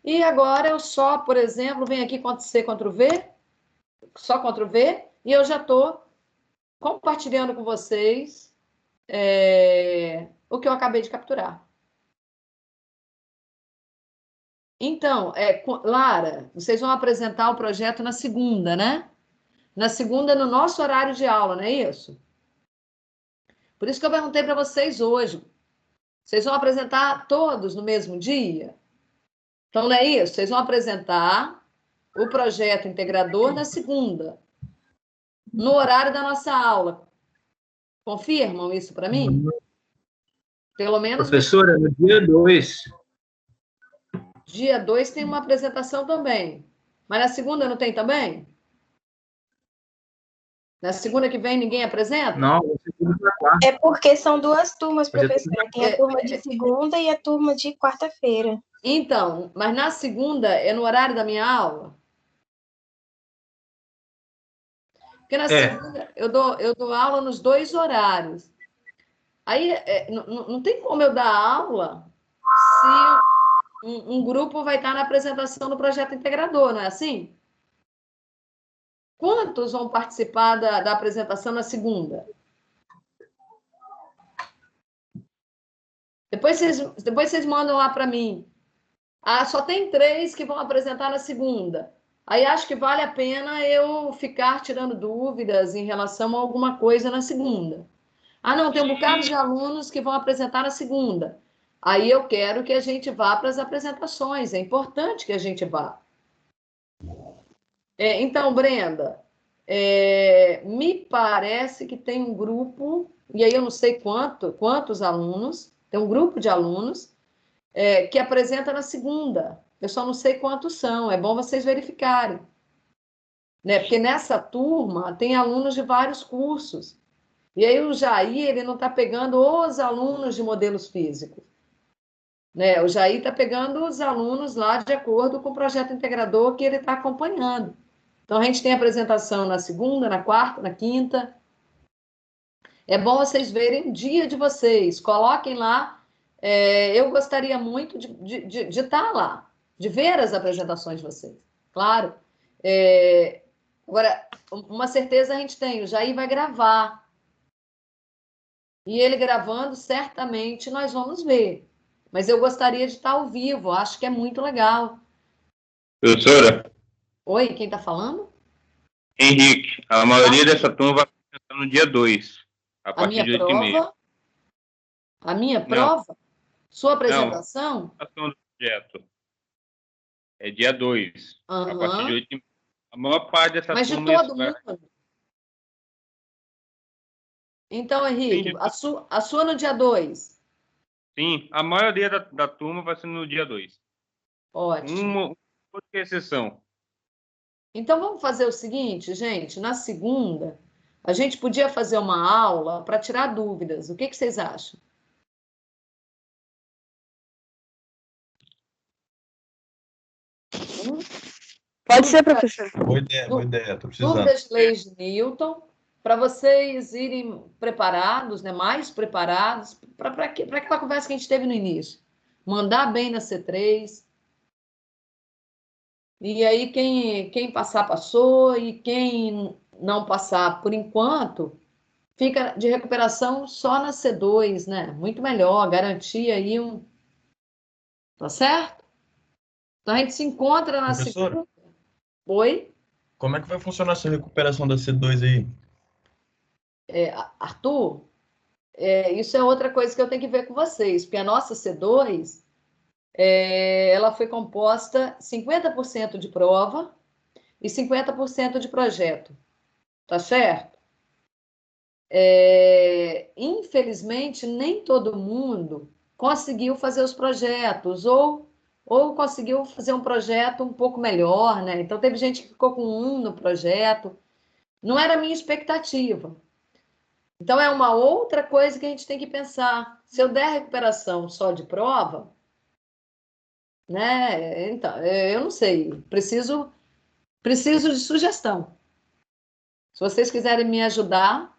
e agora eu só, por exemplo, venho aqui Ctrl+C, Ctrl+V, só Ctrl V, e eu já estou compartilhando com vocês o que eu acabei de capturar. Então, Lara, vocês vão apresentar o projeto na segunda, né? Na segunda, no nosso horário de aula, não é isso? Por isso que eu perguntei para vocês hoje. Vocês vão apresentar todos no mesmo dia? Então, não é isso? Vocês vão apresentar o projeto integrador na segunda, no horário da nossa aula. Confirmam isso para mim? Pelo menos... Professora, no dia 2. Dia 2 tem uma apresentação também. Mas na segunda não tem também? Na segunda que vem ninguém apresenta? Não, segunda para quarta. É porque são duas turmas, professora. Tem a turma de segunda e a turma de quarta-feira. Então, mas na segunda é no horário da minha aula? Porque na segunda eu dou aula nos 2 horários. Aí não tem como eu dar aula se um grupo vai estar na apresentação do projeto integrador, não é assim? Quantos vão participar da apresentação na segunda? Depois vocês mandam lá para mim. Ah, só tem 3 que vão apresentar na segunda. Aí acho que vale a pena eu ficar tirando dúvidas em relação a alguma coisa na segunda. Ah, não, tem um bocado de alunos que vão apresentar na segunda. Aí eu quero que a gente vá para as apresentações. É importante que a gente vá. Então, Brenda, me parece que tem um grupo, e aí eu não sei quantos alunos, tem um grupo de alunos que apresenta na segunda. Eu só não sei quantos são, é bom vocês verificarem. Né? Porque nessa turma tem alunos de vários cursos. E aí o Jair, ele não está pegando os alunos de modelos físicos. Né? O Jair está pegando os alunos lá de acordo com o projeto integrador que ele está acompanhando. Então, a gente tem apresentação na segunda, na quarta, na quinta. É bom vocês verem o dia de vocês. Coloquem lá. Eu gostaria muito de estar lá, de ver as apresentações de vocês. Claro. Agora, uma certeza a gente tem. O Jair vai gravar. E ele gravando, certamente, nós vamos ver. Mas eu gostaria de estar ao vivo. Acho que é muito legal. Professora? Oi, quem está falando? Henrique, a maioria dessa turma vai apresentar no dia 2, a partir de 8h30. A minha prova? Sua apresentação? Não, a apresentação do projeto. É dia 2, a partir de 8h30. A maior parte dessa Mas turma... Mas de todo mundo? Então, Henrique, a sua no dia 2? Sim, a maioria da turma vai ser no dia 2. Ótimo. Uma outra exceção. Então, vamos fazer o seguinte, gente. Na segunda, a gente podia fazer uma aula para tirar dúvidas. O que vocês acham? Pode ser, professor. Boa ideia. Estou precisando. Dúvidas de leis de Newton, para vocês irem preparados, né, mais preparados, para aquela conversa que a gente teve no início. Mandar bem na C3. E aí, quem passar, passou, e quem não passar por enquanto, fica de recuperação só na C2, né? Muito melhor, garantir aí Tá certo? Então, a gente se encontra na segunda. Oi? Como é que vai funcionar essa recuperação da C2 aí? Arthur, isso é outra coisa que eu tenho que ver com vocês, porque a nossa C2... ela foi composta 50% de prova e 50% de projeto. Tá certo? Infelizmente, nem todo mundo conseguiu fazer os projetos, ou conseguiu fazer um projeto um pouco melhor, né? Então, teve gente que ficou com 1 no projeto. Não era a minha expectativa. Então, é uma outra coisa que a gente tem que pensar. Se eu der recuperação só de prova... Né? Então, eu não sei, preciso de sugestão. Se vocês quiserem me ajudar,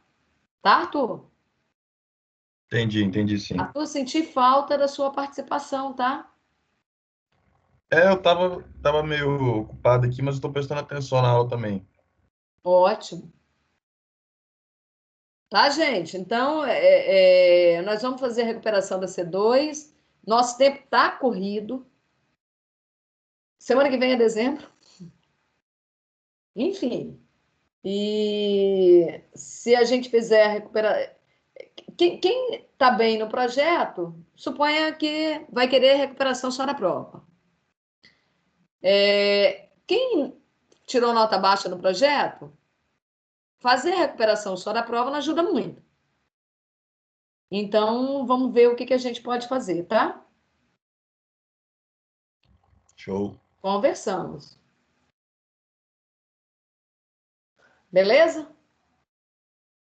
tá, Arthur? Entendi sim. Arthur, senti falta da sua participação, tá? Eu tava meio ocupado aqui, mas eu tô prestando atenção na aula também. Ótimo. Tá, gente? Então, nós vamos fazer a recuperação da C2. Nosso tempo está corrido. Semana que vem é dezembro. Enfim. E se a gente fizer a recuperação... Quem está bem no projeto, suponha que vai querer recuperação só na prova. Quem tirou nota baixa no projeto, fazer a recuperação só da prova não ajuda muito. Então, vamos ver o que a gente pode fazer, tá? Show. Conversamos. Beleza?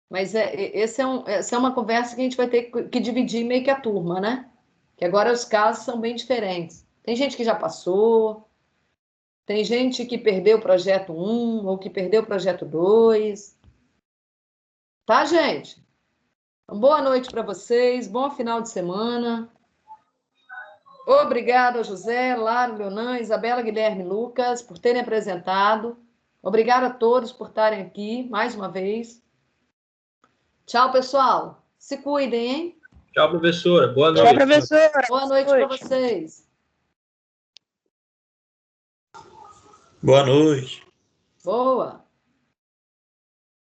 Mas essa é uma conversa que a gente vai ter que dividir meio que a turma, né? Que agora os casos são bem diferentes. Tem gente que já passou, tem gente que perdeu o projeto 1 ou que perdeu o projeto 2. Tá, gente? Então, boa noite para vocês, bom final de semana. Obrigada, José, Lara, Leonan, Isabela, Guilherme, Lucas, por terem apresentado. Obrigada a todos por estarem aqui, mais uma vez. Tchau, pessoal. Se cuidem, hein? Tchau, professora. Boa noite. Tchau, professora. Boa noite para vocês. Boa noite. Boa.